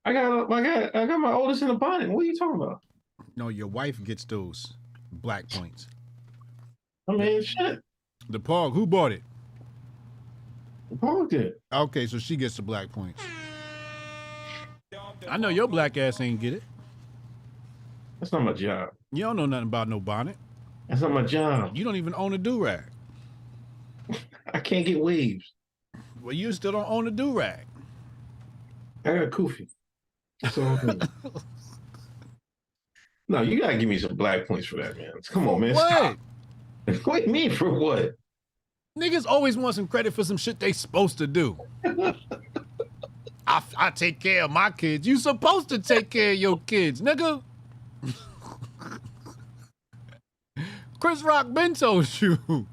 I got my oldest in a bonnet. What are you talking about? No, your wife gets those black points. I mean, shit. The Pog, who bought it? The Pog did. Okay, so she gets the black points. I know your black ass ain't get it. That's not my job. You don't know nothing about no bonnet. That's not my job. You don't even own a do-rag. I can't get waves. Well, you still don't own a do-rag. I got a kufi. That's all I'm saying. No, you gotta give me some black points for that, man. Come on, man. What? Stop. What do you mean for what? Niggas always want some credit for some shit they supposed to do. I take care of my kids. You supposed to take care of your kids, nigga. Chris Rock been told you.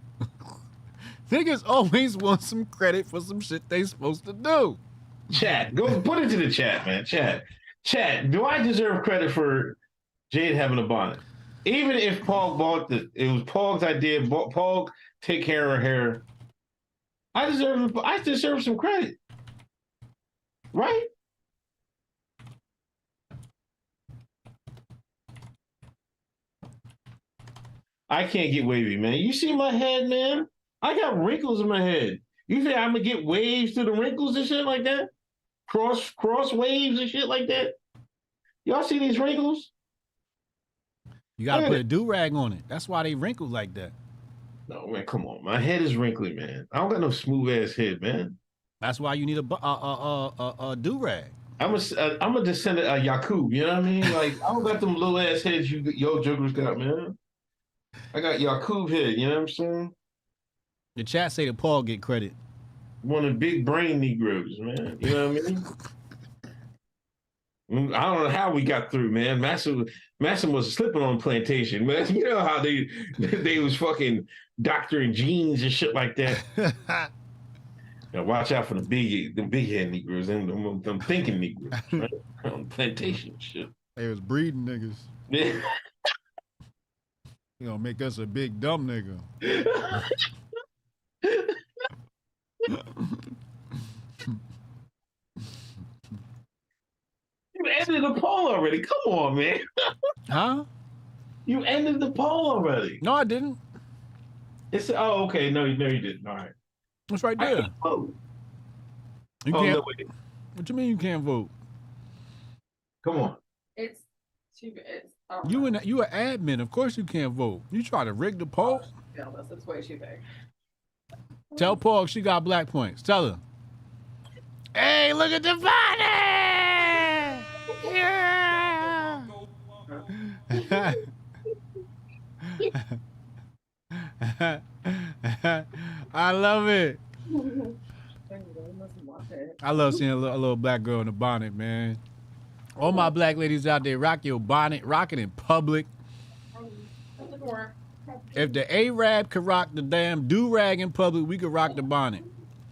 Niggas always want some credit for some shit they supposed to do. Chat, go put it to the chat, man. Chat. Do I deserve credit for Jade having a bonnet? Even if Paul bought it was Paul's idea. Paul take care of her hair. I deserve some credit, right? I can't get wavy, man. You see my head, man? I got wrinkles in my head. You think I'm gonna get waves to the wrinkles and shit like that? Cross waves and shit like that? Y'all see these wrinkles? You gotta put a do-rag on it. That's why they wrinkled like that. No, man, come on. My head is wrinkly, man. I don't got no smooth ass head, man. That's why you need a do-rag. I'm a descendant of Yakub, you know what I mean? Like, I don't got them little ass heads yo jokers got, man. I got Yakub head, you know what I'm saying? The chat say that Paul get credit. One of the big brain Negroes, man. You know what I mean? I don't know how we got through, man. Massa was slipping on plantation, man. You know how they was fucking doctoring genes and shit like that. Now watch out for the big head Negroes and them thinking Negroes, right? On plantation shit. They was breeding niggas. Yeah. You know, make us a big dumb nigga. You ended the poll already. Come on, man. Huh? You ended the poll already. No, I didn't. Okay. No, you didn't. All right. It's right there. I vote. You can't. No, wait. What you mean you can't vote? Come on. It's too big. You an admin. Of course you can't vote. You try to rig the poll. Yeah, it's way too big. Tell Paul she got black points. Tell her. Hey, look at the body! Yeah! I love it. I love seeing a little black girl in a bonnet, man. All my black ladies out there, rock your bonnet, rock it in public. If the Arab could rock the damn do-rag in public, we could rock the bonnet.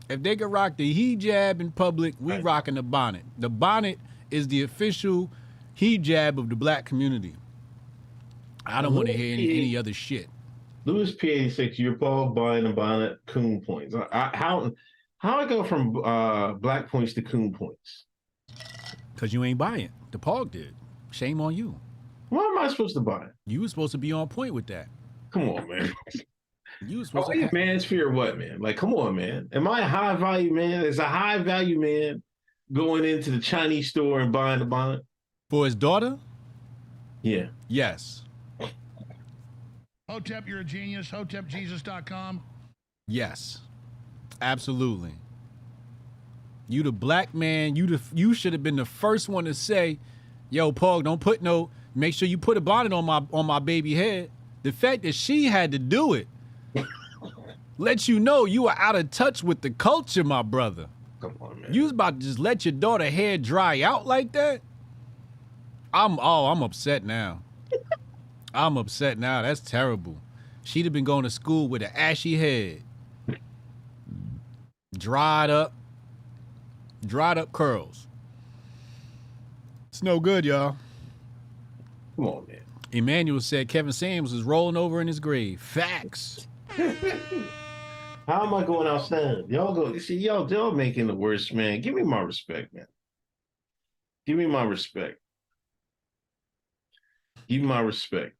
If they could rock the hijab in public, we rocking the bonnet. The bonnet is the official hijab of the black community. I don't want to hear any other shit. Louis P86, you're Paul buying a bonnet, coon points. How I go from black points to coon points? Because you ain't buying. The Pog did. Shame on you. Why am I supposed to buy it? You were supposed to be on point with that. Come on, man. You were supposed Are to you have... manosphere or what, man? Like, come on, man. Am I a high value man? Is a high value man going into the Chinese store and buying the bonnet? For his daughter? Yeah. Yes. Hotep, you're a genius. HotepJesus.com. Yes. Absolutely. You the black man, you should have been the first one to say, yo, Pog, make sure you put a bonnet on my baby head. The fact that she had to do it lets you know you are out of touch with the culture, my brother. Come on, man. You was about to just let your daughter hair dry out like that? I'm upset now. I'm upset now. That's terrible. She'd have been going to school with an ashy head. Dried up curls. It's no good, y'all. Come on, man. Emmanuel said Kevin Samuels is rolling over in his grave. Facts. How am I going outside? Y'all making the worst, man. Give me my respect, man. Give me my respect. Give me my respect.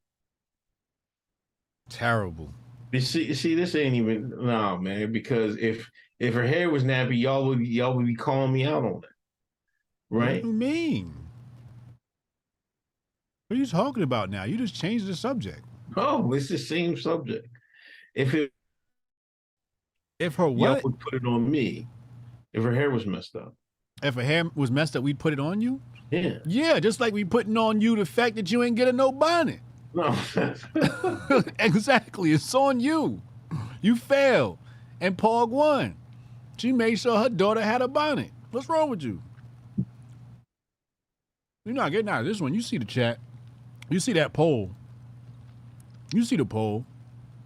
Terrible. You see, this ain't even man. Because if her hair was nappy, y'all would be calling me out on it, right? What do you mean? What are you talking about now? You just changed the subject. Oh, it's the same subject. If her what? Y'all would put it on me. If her hair was messed up. If her hair was messed up, we'd put it on you? Yeah. Yeah, just like we putting on you the fact that you ain't getting no bonnet. No. Exactly. It's on you. You failed. And Pog won. She made sure her daughter had a bonnet. What's wrong with you? You're not getting out of this one. You see the chat. You see that poll. You see the poll.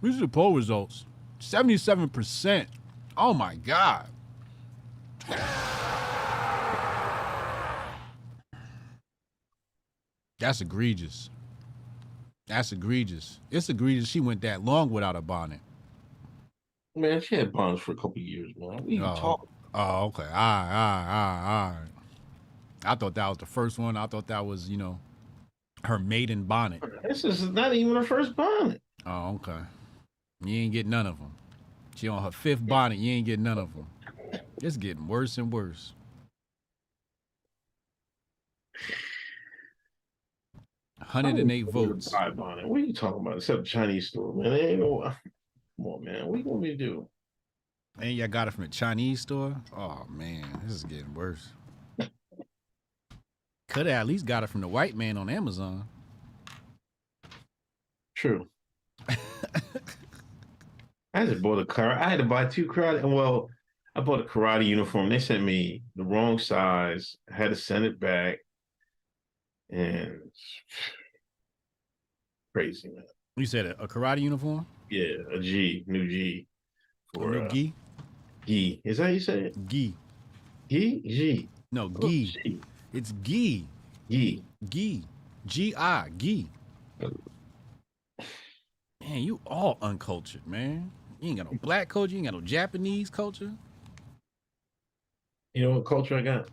These are the poll results. 77%. Oh my God. That's egregious. That's egregious. It's egregious she went that long without a bonnet. Man, she had bonds for a couple of years, man. What are you talking? Oh, okay. All right. I thought that was the first one. I thought that was, her maiden bonnet. This is not even her first bonnet. Oh, okay. You ain't get none of them. She on her fifth bonnet. You ain't get none of them. It's getting worse and worse. $108 votes. Bonnet. What are you talking about? Except the Chinese store, man. They ain't no. Come on, man. What you want me to do? And y'all got it from a Chinese store? Oh, man. This is getting worse. Could have at least got it from the white man on Amazon. True. I just bought a car. I had to buy 2 karate. Well, I bought a karate uniform. They sent me the wrong size. I had to send it back. And crazy, man. You said a karate uniform? Yeah, a G, new G. For, a new gi? Gi. Is that how you say it? Gi. Gi? G. No, gi. G. It's gi. Gi. Gi. G-I. Gi. Man, you all uncultured, man. You ain't got no black culture. You ain't got no Japanese culture. You know what culture I got?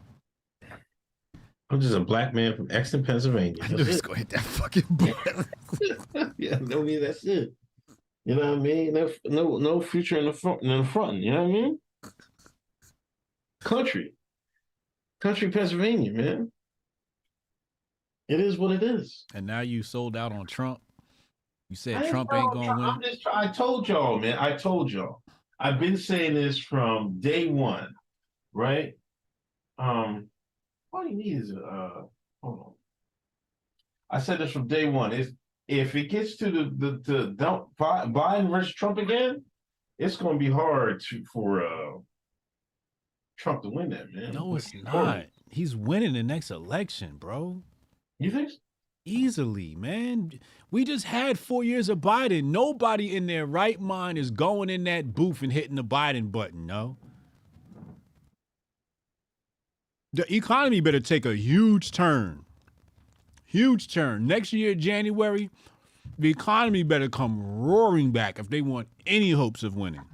I'm just a black man from Exton, Pennsylvania. I knew just gonna hit that fucking button. Yeah, no, that's it. You know what I mean? No future in the front. You know what I mean? Country, Pennsylvania, man. It is what it is. And now you sold out on Trump. You said Trump ain't gonna win. I told y'all, man. I told y'all. I've been saying this from day one, right? All you need is hold on. I said this from day one. If it gets to the Biden versus Trump again, it's going to be hard for Trump to win that, man. No, it's not. He's winning the next election, bro. You think so? Easily, man. We just had 4 years of Biden. Nobody in their right mind is going in that booth and hitting the Biden button, no. The economy better take a huge turn. Huge turn. Next year, January, the economy better come roaring back if they want any hopes of winning.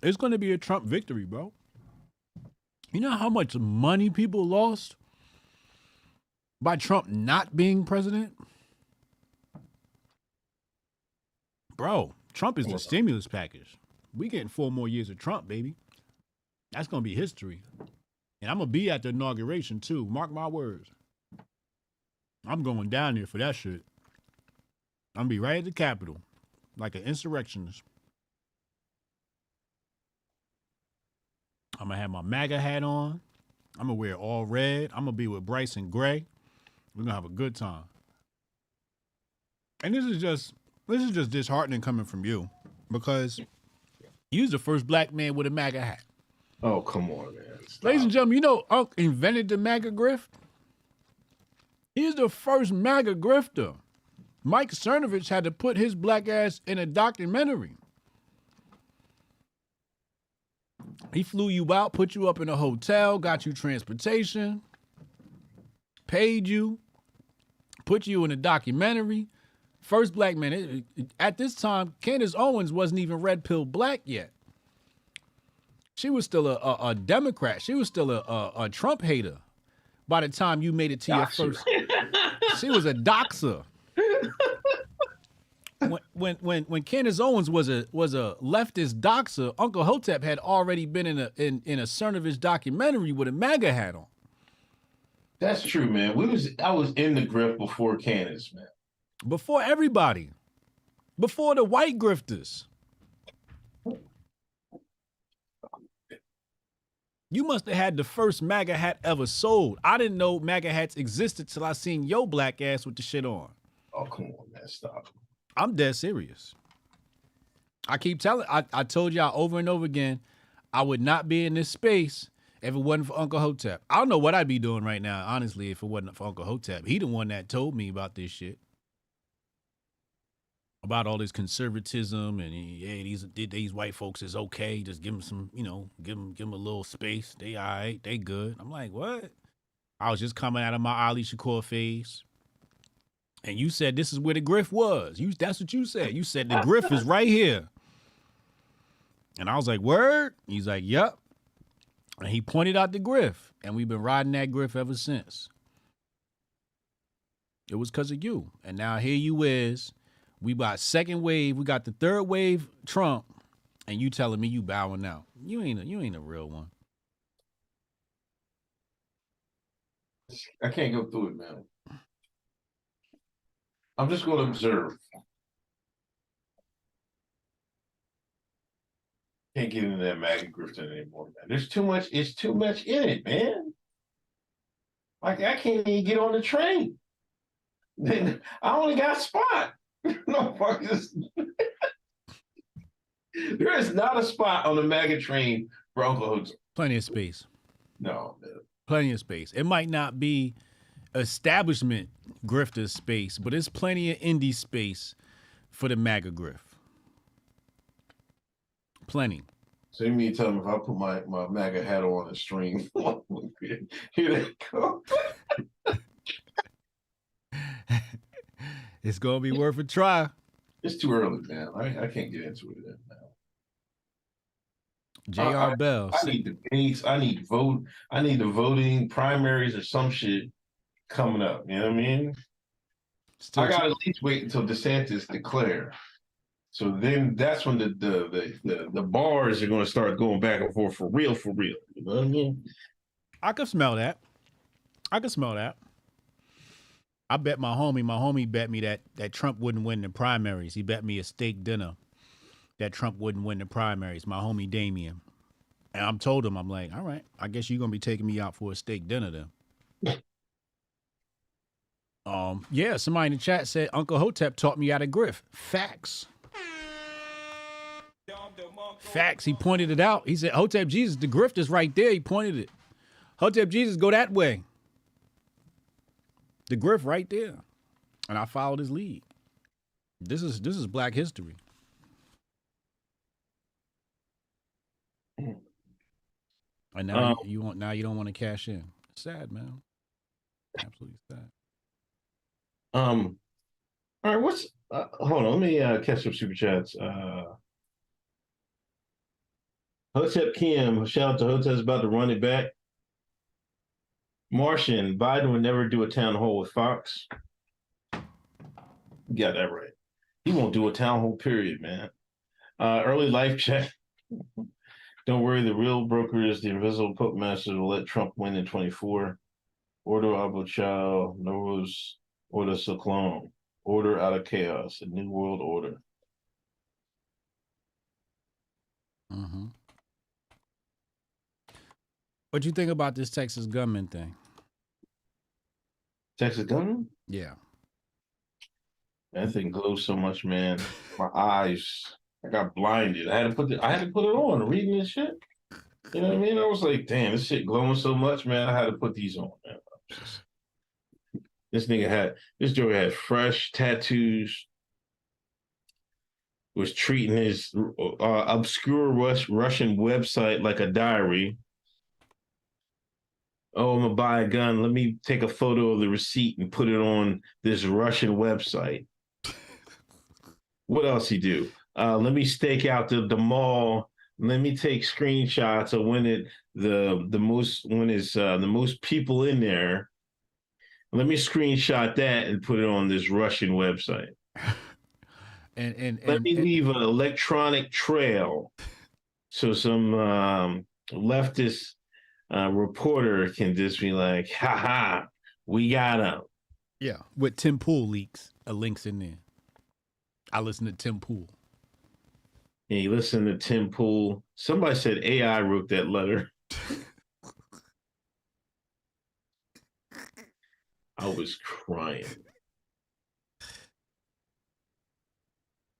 It's going to be a Trump victory, bro. You know how much money people lost by Trump not being president? Bro, Trump is the stimulus package. We getting 4 more years of Trump, baby. That's going to be history. And I'm going to be at the inauguration, too. Mark my words. I'm going down there for that shit. I'm going to be right at the Capitol, like an insurrectionist. I'm going to have my MAGA hat on. I'm going to wear all red. I'm going to be with Bryson Gray. We're going to have a good time. And this is just disheartening coming from you, because you're the first black man with a MAGA hat. Oh, come on, man. Stop. Ladies and gentlemen, you know Unc invented the MAGA grift? He's the first MAGA grifter. Mike Cernovich had to put his black ass in a documentary. He flew you out, put you up in a hotel, got you transportation, paid you, put you in a documentary. First black man. At this time, Candace Owens wasn't even red pill black yet. She was still a Democrat. She was still a Trump hater by the time you made it to your first. She was a doxer. When Candace Owens was a leftist doxer, Uncle Hotep had already been in a Cernovich documentary with a MAGA hat on. That's true, man. I was in the grift before Candace, man. Before everybody. Before the white grifters. You must have had the first MAGA hat ever sold. I didn't know MAGA hats existed till I seen your black ass with the shit on. Oh, come on, man. Stop. I'm dead serious. I keep telling, I told y'all over and over again, I would not be in this space if it wasn't for Uncle Hotep. I don't know what I'd be doing right now, honestly, if it wasn't for Uncle Hotep. He the one that told me about this shit. about all this conservatism and these white folks is okay. Just give them some, give them a little space. They all right. They good. I'm like, what? I was just coming out of my Ali Shakur phase. And you said this is where the grift was. That's what you said. You said the grift is right here. And I was like, word? He's like, yep. And he pointed out the grift. And we've been riding that grift ever since. It was because of you. And now here you is. We got second wave. We got the third wave Trump. And you telling me you bowing out. You ain't a real one. I can't go through it, man. I'm just going to observe. Can't get into that MAGA grifting anymore, man. There's too much. It's too much in it, man. Like I can't even get on the train. I only got a spot. No fuckers. There is not a spot on the MAGA train for Uncle Hotep. Plenty of space. No, man. Plenty of space. It might not be establishment grifter space, but there's plenty of indie space for the MAGA grift. Plenty. So you mean tell me if I put my MAGA hat on and stream, here they go. It's gonna be worth a try. It's too early, man. I can't get into it now. J.R. Bell. I need debates. I need the voting primaries or some shit coming up. You know what I mean? I gotta at least wait until DeSantis declare. So then that's when the bars are gonna start going back and forth for real. You know what I mean? I can smell that. I bet my homie bet me that Trump wouldn't win the primaries. He bet me a steak dinner that Trump wouldn't win the primaries, my homie Damien. And I'm told him, I'm like, all right, I guess you're going to be taking me out for a steak dinner then. Yeah, somebody in the chat said Uncle Hotep taught me how to grift. Facts. Facts. He pointed it out. He said, Hotep Jesus, the grift is right there. He pointed it. Hotep Jesus, go that way. The grift right there. And I followed his lead. This is Black history. And now you don't want to cash in. Sad, man. Absolutely sad. All right, hold on, let me catch up super chats. Hotep Kim, shout out to Hotep's about to run it back. Martian, Biden would never do a town hall with Fox. You got that right. He won't do a town hall, period, man. Early life check. Don't worry, the real broker is the invisible Pope Master will let Trump win in 24. Order Abuchao, Novos, Order Cyclone. Order out of chaos, a new world order. Mm-hmm. What you think about this Texas gunman thing? Texas gunman? Yeah. That thing glows so much, man. My eyes, I got blinded. I had to put it on, reading this shit. You know what I mean? I was like, damn, this shit glowing so much, man. I had to put these on, man. This Joker had fresh tattoos, was treating his obscure Russian website like a diary. Oh, I'm gonna buy a gun. Let me take a photo of the receipt and put it on this Russian website. What else he do? Let me stake out the mall. Let me take screenshots of when the most people in there. Let me screenshot that and put it on this Russian website. and let me leave an electronic trail so some leftist reporter can just be like, ha, we got him. Yeah, with Tim Pool links in there. I listen to Tim Pool. Yeah, you listen to Tim Pool. Somebody said AI wrote that letter. I was crying.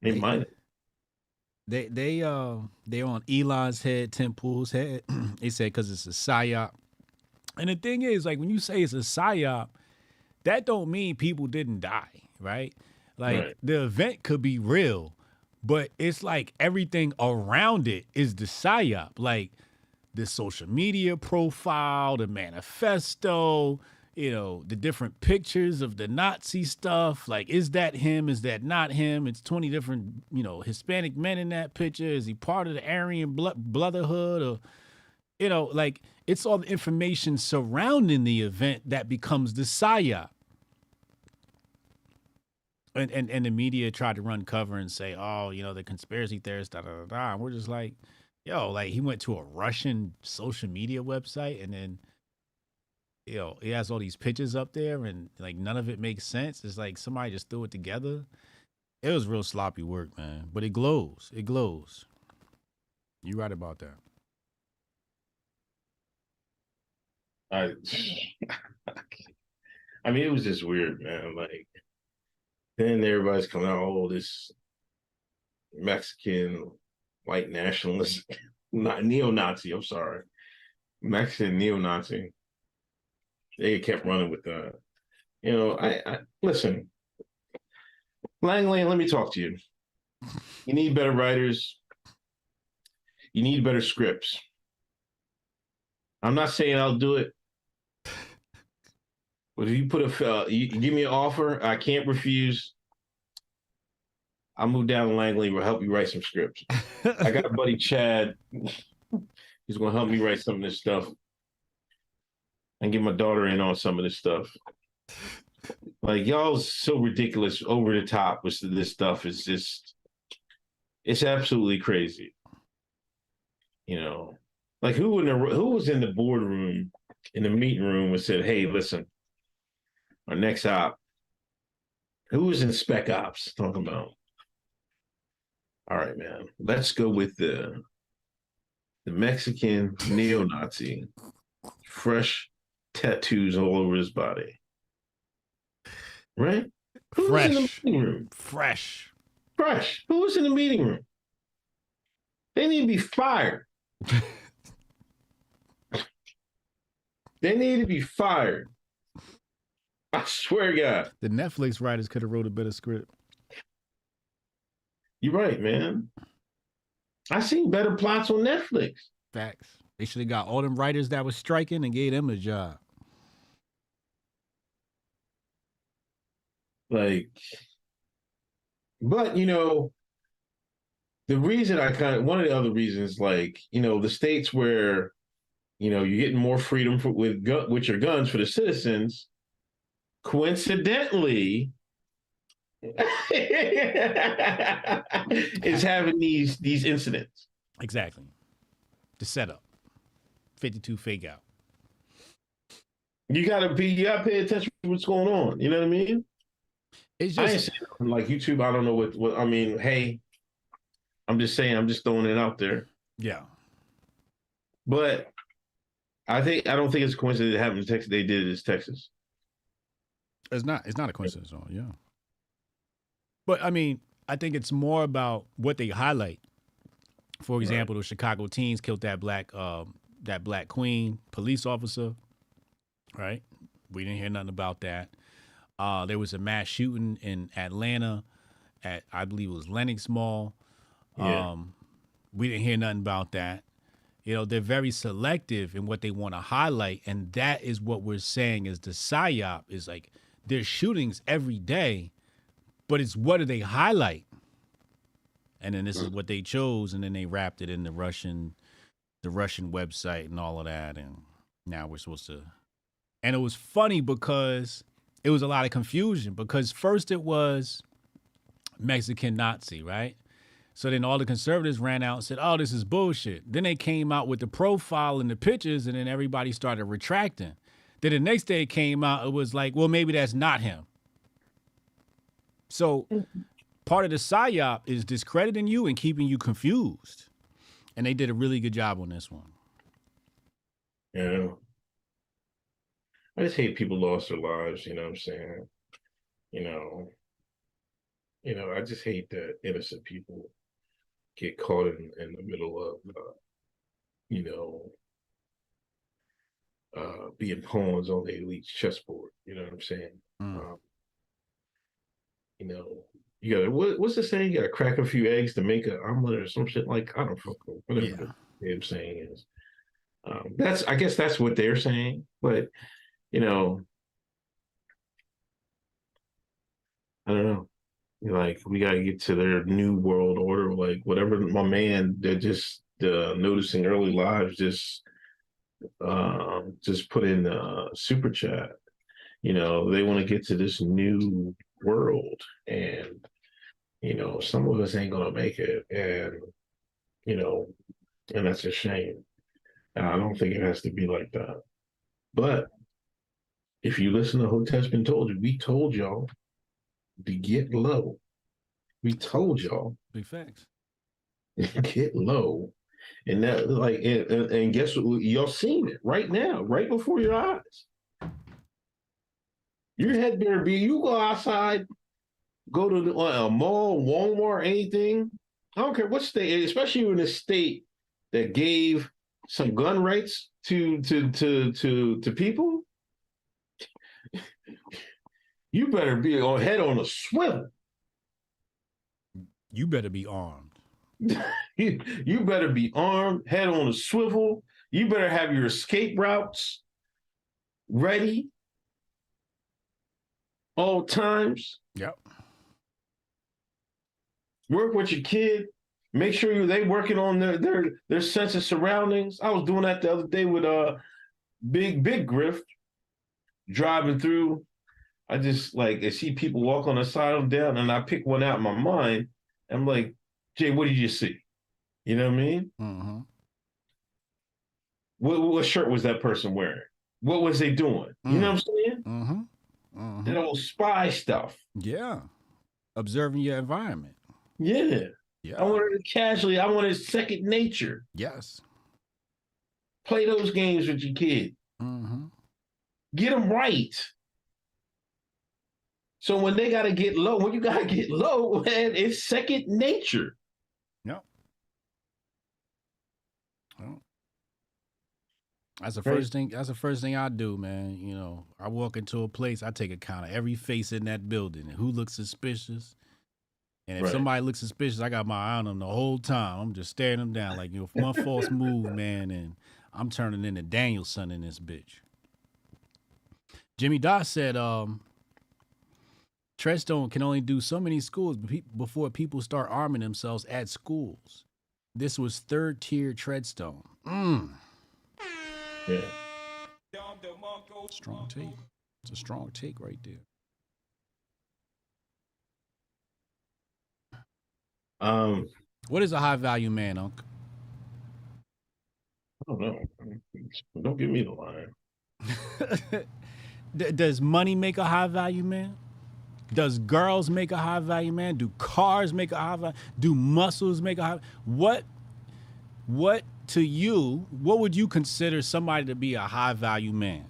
They might. They on Elon's head, Tim Pool's head. They said because it's a psyop. And the thing is, like when you say it's a psyop, that don't mean people didn't die, right? Like Right. the event could be real, but it's like everything around it is the psyop. Like the social media profile, the manifesto, the different pictures of the Nazi stuff. Like, is that him? Is that not him? It's 20 different, Hispanic men in that picture. Is he part of the Aryan Brotherhood? Or, like it's all the information surrounding the event that becomes the psyop. And the media tried to run cover and say, oh, the conspiracy theorists, da da da da. And we're just like, yo, like he went to a Russian social media website and then, he has all these pictures up there and like none of it makes sense. It's like somebody just threw it together. It was real sloppy work, man. But it glows. It glows. You're right about that. I mean, it was just weird, man. Like, then everybody's coming out, oh, this Mexican white nationalist, not neo-Nazi, I'm sorry. Mexican neo-Nazi. They kept running with that. I listen, Langley, let me talk to you. You need better writers. You need better scripts. I'm not saying I'll do it. But if you put you give me an offer, I can't refuse. I'll move down to Langley. We'll help you write some scripts. I got a buddy, Chad. He's going to help me write some of this stuff and get my daughter in on some of this stuff. Like, y'all so ridiculous, over the top with this stuff. It's just, it's absolutely crazy. Like who was in the boardroom, in the meeting room and said, hey, listen, our next op, who was in Spec Ops talking about? All right, man, let's go with the Mexican neo-Nazi, fresh tattoos all over his body. Right? Who was in the meeting room? Fresh. Who was in the meeting room? They need to be fired. They need to be fired. I swear to God. The Netflix writers could have wrote a better script. You're right, man. I seen better plots on Netflix. Facts. They should have got all them writers that was striking and gave them a job. Like, but the reason one of the other reasons, like, the states where, you're getting more freedom with your guns for the citizens, coincidentally, is having these incidents. Exactly. The setup. 52 fake out. You gotta pay attention to what's going on. You know what I mean? It's just like YouTube. I don't know what I mean. Hey, I'm just saying. I'm just throwing it out there. Yeah. But I don't think it's a coincidence it happened in Texas. They did it in Texas. It's not a coincidence at all. Yeah. But I mean, I think it's more about what they highlight. For example, the Chicago teens killed that black queen police officer. Right. We didn't hear nothing about that. There was a mass shooting in Atlanta at, I believe it was Lenox Mall. Yeah. We didn't hear nothing about that. They're very selective in what they want to highlight. And that is what we're saying is the psyop is like there's shootings every day, but it's what do they highlight? And then this is what they chose. And then they wrapped it in the Russian website and all of that. And now we're supposed to. And it was funny because it was a lot of confusion because first it was Mexican Nazi, right? So then all the conservatives ran out and said, oh, this is bullshit. Then they came out with the profile and the pictures, and then everybody started retracting. Then the next day it came out, it was like, well, maybe that's not him. So part of the psyop is discrediting you and keeping you confused. And they did a really good job on this one. Yeah. I just hate people lost their lives, you know what I'm saying? I just hate that innocent people get caught in the middle of, being pawns on the elite chessboard. You know what I'm saying? you gotta what's the saying? You gotta crack a few eggs to make an omelet or some shit like I don't fucking whatever the damn saying is. I guess that's what they're saying, but I don't know. Like we gotta get to their new world order, like whatever my man that just noticing early lives just put in super chat. They want to get to this new world, and some of us ain't gonna make it, and and that's a shame. I don't think it has to be like that. But if you listen to Hotep's been told you, we told y'all to get low. We told y'all big facts. get low, and that and guess what? Y'all seen it right now, right before your eyes. Your head better be. You go outside, go to a mall, Walmart, anything. I don't care what state, especially in a state that gave some gun rights to people. You better be on head on a swivel. You better be armed. You better be armed, head on a swivel. You better have your escape routes ready all times. Yep. Work with your kid. Make sure they working on their sense of surroundings. I was doing that the other day with big grift driving through. I just I see people walk on the side of them down, and I pick one out in my mind. I'm like, Jay, what did you see? You know what I mean? Mm-hmm. What shirt was that person wearing? What was they doing? You know what I'm saying? Mm-hmm. Mm-hmm. That old spy stuff. Yeah. Observing your environment. Yeah. Yeah. I wanted it casually. I wanted second nature. Yes. Play those games with your kid. Mm-hmm. Get them right. So when they got to get low, when you got to get low, man, it's second nature. Yep. Well, that's the first thing. That's the first thing I do, man. I walk into a place, I take account of every face in that building and who looks suspicious. And if somebody looks suspicious, I got my eye on them the whole time. I'm just staring them down like, one false move, man, and I'm turning into Danielson in this bitch. Jimmy Dot said, Treadstone can only do so many schools before people start arming themselves at schools. This was third tier Treadstone. Yeah. Strong take. It's a strong take right there. What is a high value man, Unc? I don't know. Don't give me the line. Does money make a high value man? Does girls make a high value man? Do cars make a high value? Do muscles make a high? What to you? What would you consider somebody to be a high value man?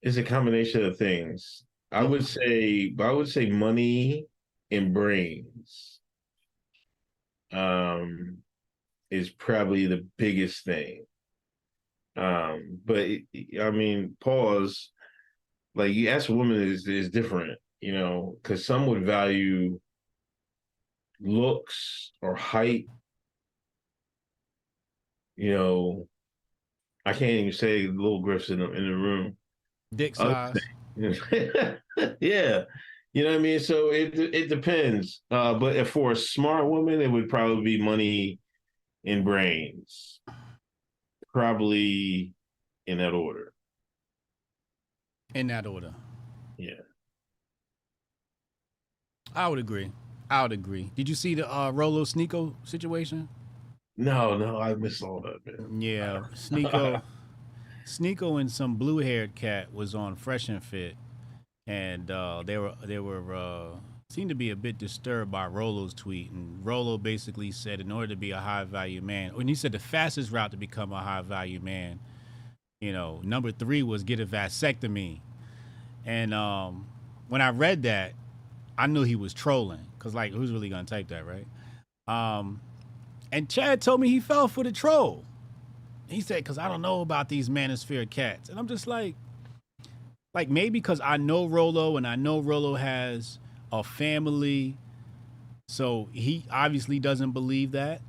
It's a combination of things. I would say money and brains is probably the biggest thing. But pause. Like you ask a woman is different, because some would value looks or height. I can't even say little grifts in the room. Dick size. Yeah. You know what I mean? So it depends. But if for a smart woman, it would probably be money and brains. Probably in that order. In that order. Yeah. I would agree. Did you see the Rolo Sneeko situation? No, I missed all that, man. Yeah. Sneeko and some blue-haired cat was on Fresh and Fit, and they were seemed to be a bit disturbed by Rolo's tweet. And Rolo basically said, in order to be a high-value man, and he said the fastest route to become a high-value man, number 3 was get a vasectomy. And when I read that, I knew he was trolling, because who's really gonna type that, right? And Chad told me he fell for the troll. He said, because I don't know about these manosphere cats. And I'm just like maybe because I know Rolo and I know Rolo has a family. So he obviously doesn't believe that.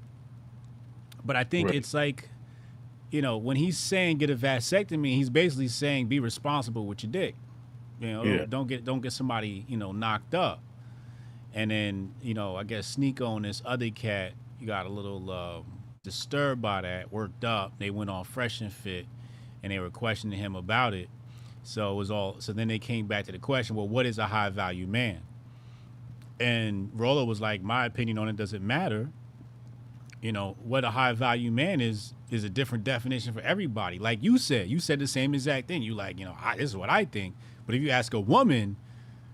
But I think Right. it's like, when he's saying get a vasectomy, he's basically saying be responsible with your dick. Yeah. Don't get somebody, knocked up. And then, I guess Sneeko and this other cat, you got a little disturbed by that, worked up. They went on Fresh and Fit and they were questioning him about it. So it was so then they came back to the question, well, what is a high value man? And Rolo was like, my opinion on it doesn't matter. What a high value man is a different definition for everybody. Like you said the same exact thing. You like, this is what I think. But if you ask a woman,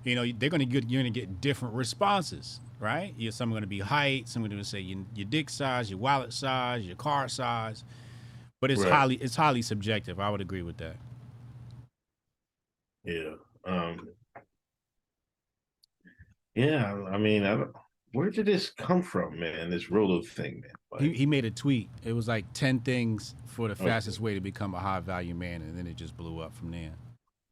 you're gonna get different responses, right? Some are gonna be height, some are gonna say your dick size, your wallet size, your car size. But it's Right. highly subjective. I would agree with that. Yeah. Yeah. I mean, where did this come from, man? This Rolo thing, man. Like, He made a tweet. It was like 10 things for the Okay. fastest way to become a high value man, and then it just blew up from there.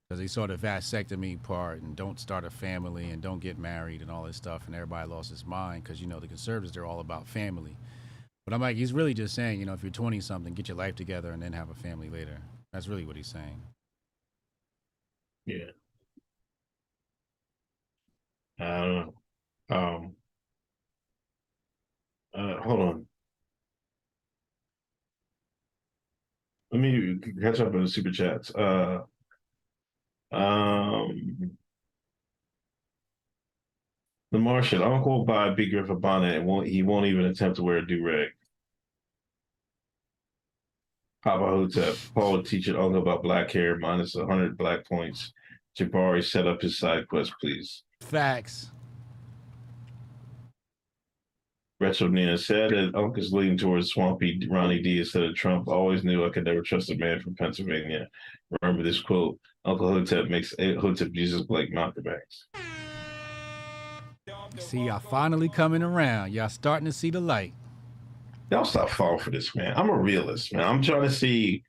Because they saw the vasectomy part and don't start a family and don't get married and all this stuff, and everybody lost his mind because the conservatives, they're all about family. But I'm like, he's really just saying, if you're 20 something, get your life together and then have a family later. That's really what he's saying. yeah. I don't know. Hold on. Let me catch up on the super chats. The Martian, Uncle buy a big griff of bonnet and he won't even attempt to wear a do-rag. Papa Hotep, Paul would teach an uncle about black hair minus 100 black points. Jabari set up his side quest, please. Facts. Retro Nina said that Uncle's leaning towards swampy Ronnie D instead of Trump. Always knew I could never trust a man from Pennsylvania. Remember this quote: Uncle Hotep makes Hotep Jesus like Malcolm X. See, y'all finally coming around. Y'all starting to see the light. Y'all stop falling for this, man. I'm a realist, man. I'm trying to see,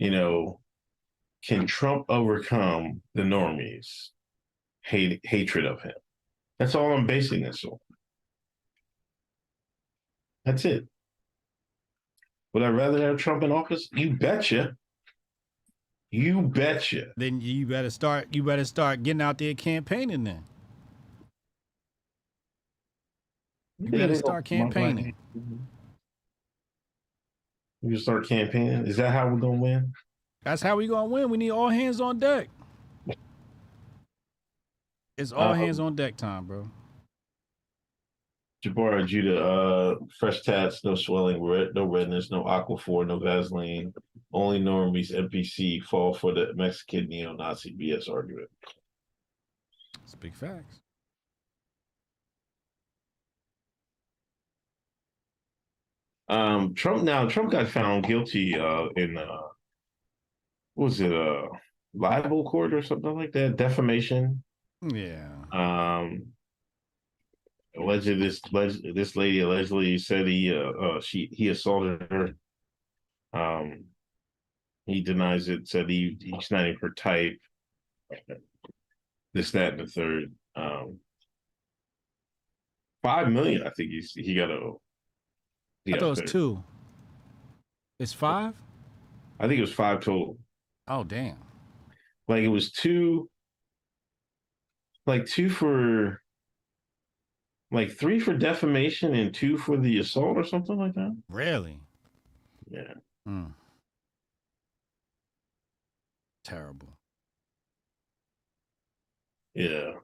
can Trump overcome the normies' hatred of him? That's all I'm basing this on. That's it. Would I rather have Trump in office? You betcha. You betcha. Then you better start getting out there campaigning then. You better start campaigning. You start campaigning? Is that how we're gonna win? That's how we gonna win. We need all hands on deck. It's all hands on deck time, bro. Jabara, Judah, fresh tats, no swelling, no redness, no Aquaphor, no Vaseline. Only normies, NPC, fall for the Mexican neo-Nazi BS argument. It's big facts. Trump got found guilty in what was it, libel court or something like that, defamation. Yeah. Allegedly, this lady allegedly said he assaulted her. He denies it. Said he's not even her type. This, that, and the third. 5 million. I think he got a. I thought it was 2. It's 5? I think it was 5 total. Oh damn! Like it was 2. Like 2 for. Like 3 for defamation and 2 for the assault or something like that. Really? Yeah. Terrible. Yeah.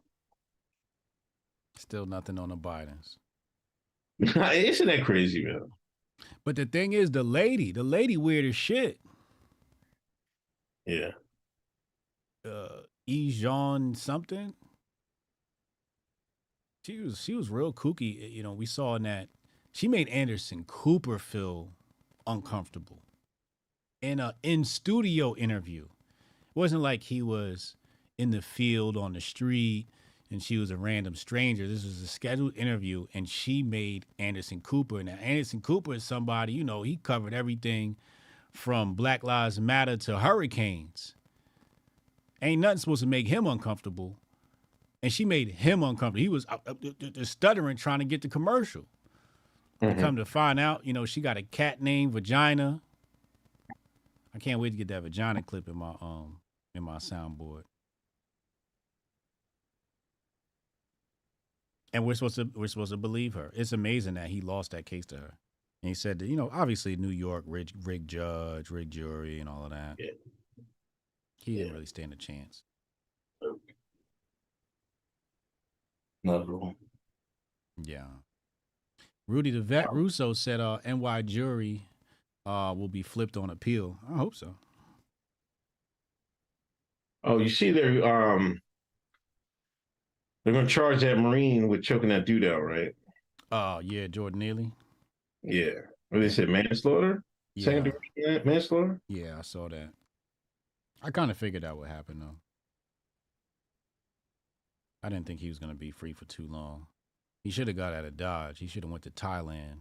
Still nothing on the Bidens. Isn't that crazy, man? But the thing is, the lady weird as shit. Yeah. Ejon something. She was real kooky. We saw in that she made Anderson Cooper feel uncomfortable in a in-studio interview. It wasn't like he was in the field on the street and she was a random stranger. This was a scheduled interview, and she made Anderson Cooper. Now, Anderson Cooper is somebody, he covered everything from Black Lives Matter to hurricanes. Ain't nothing supposed to make him uncomfortable. And she made him uncomfortable. He was stuttering trying to get the commercial. Come to find out, you know, she got a cat named Vagina. I can't wait to get that vagina clip in my soundboard. And we're supposed to believe her. It's amazing that he lost that case to her. And he said that, you know, obviously New York, rigged judge, rigged jury, and all of that. Yeah. He didn't really stand a chance. Not at all. Yeah. Rudy the Vet Russo said NY jury will be flipped on appeal. I hope so. Oh, you see they're gonna charge that Marine with choking that dude out, right? Yeah, Jordan Neely. Yeah. What they said, manslaughter? Yeah. Second degree manslaughter? Yeah, I saw that. I kind of figured that would happen though. I didn't think he was gonna be free for too long. He should have got out of Dodge. He should have went to Thailand.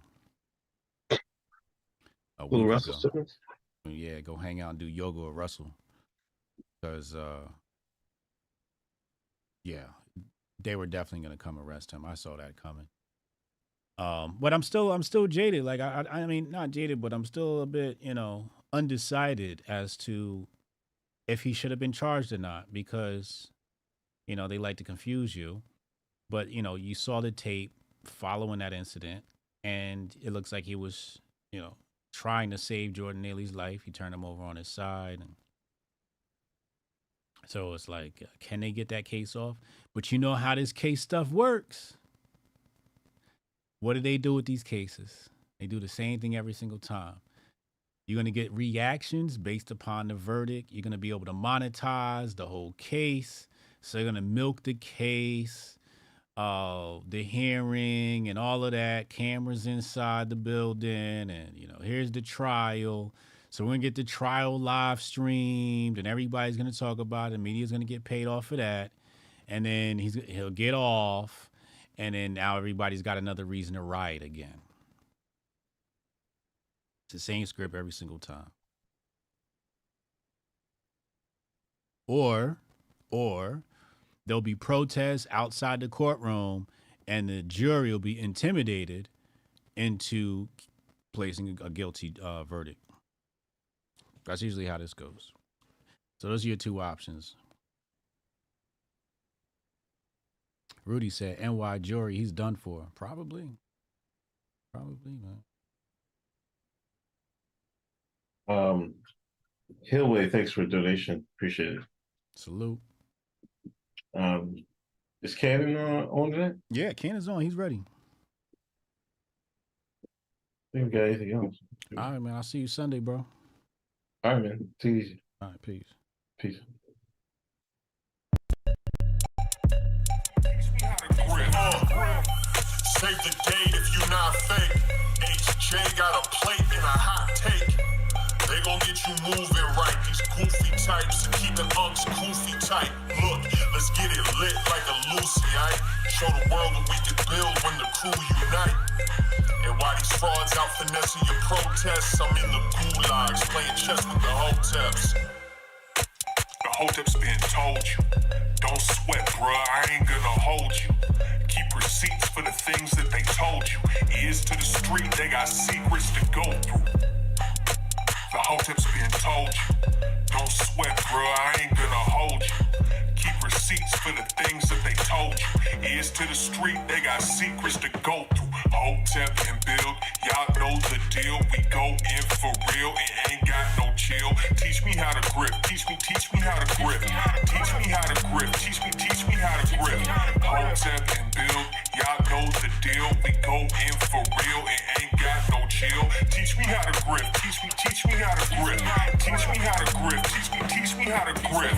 Little Russell Simmons? Yeah, go hang out and do yoga with Russell. Because yeah, they were definitely gonna come arrest him. I saw that coming. But I'm still jaded. Like I mean, not jaded, but I'm still a bit, you know, undecided as to if he should have been charged or not, because, you know, they like to confuse you. But, you know, you saw the tape following that incident, and it looks like he was, you know, trying to save Jordan Neely's life. He turned him over on his side. And so it's like, can they get that case off? But you know how this case stuff works. What do they do with these cases? They do the same thing every single time. You're going to get reactions based upon the verdict. You're going to be able to monetize the whole case. So they're going to milk the case. The hearing and all of that, cameras inside the building, and, you know, here's the trial. So we're gonna get the trial live streamed, and everybody's gonna talk about it. Media's gonna get paid off for that, and then he'll get off, and then now everybody's got another reason to riot again. It's the same script every single time. Or there'll be protests outside the courtroom, and the jury will be intimidated into placing a guilty verdict. That's usually how this goes. So those are your two options. Rudy said, NY jury, he's done for. Probably, man. Hillway, thanks for the donation. Appreciate it. Salute. Is Cannon on that? Yeah, Cannon's on. He's ready. I think we got anything else. All right, man. I'll see you Sunday, bro. All right, man. Take it easy. All right, peace. Peace. Save the date if you not fake. HJ got a plate and a hot take. They gon' get you moving right. These goofy types and keep the unks goofy tight. Look, let's get it lit like a Lucy, aight? Show the world what we can build when the crew unite. And while these frauds out finessing your protests, I'm in the gulags playing chess with the Hoteps. The Hoteps been told you. Don't sweat, bruh, I ain't gonna hold you. Keep receipts for the things that they told you. Ears to the street, they got secrets to go through. The Hoteps been told you. Don't sweat, bruh, I ain't gonna hold you. Keep receipts for the things that they told you. Ears to the street, they got secrets to go through. Hotep and build, y'all know the deal. We go in for real and ain't got no chill. Teach me how to grip, teach me how to grip. Teach me how to grip, teach me how to grip. Hotep and build, y'all know the deal. We go in for real and ain't got no chill. Teach me how to grip, teach me how to grip. Teach me how to grip, teach me how to grip.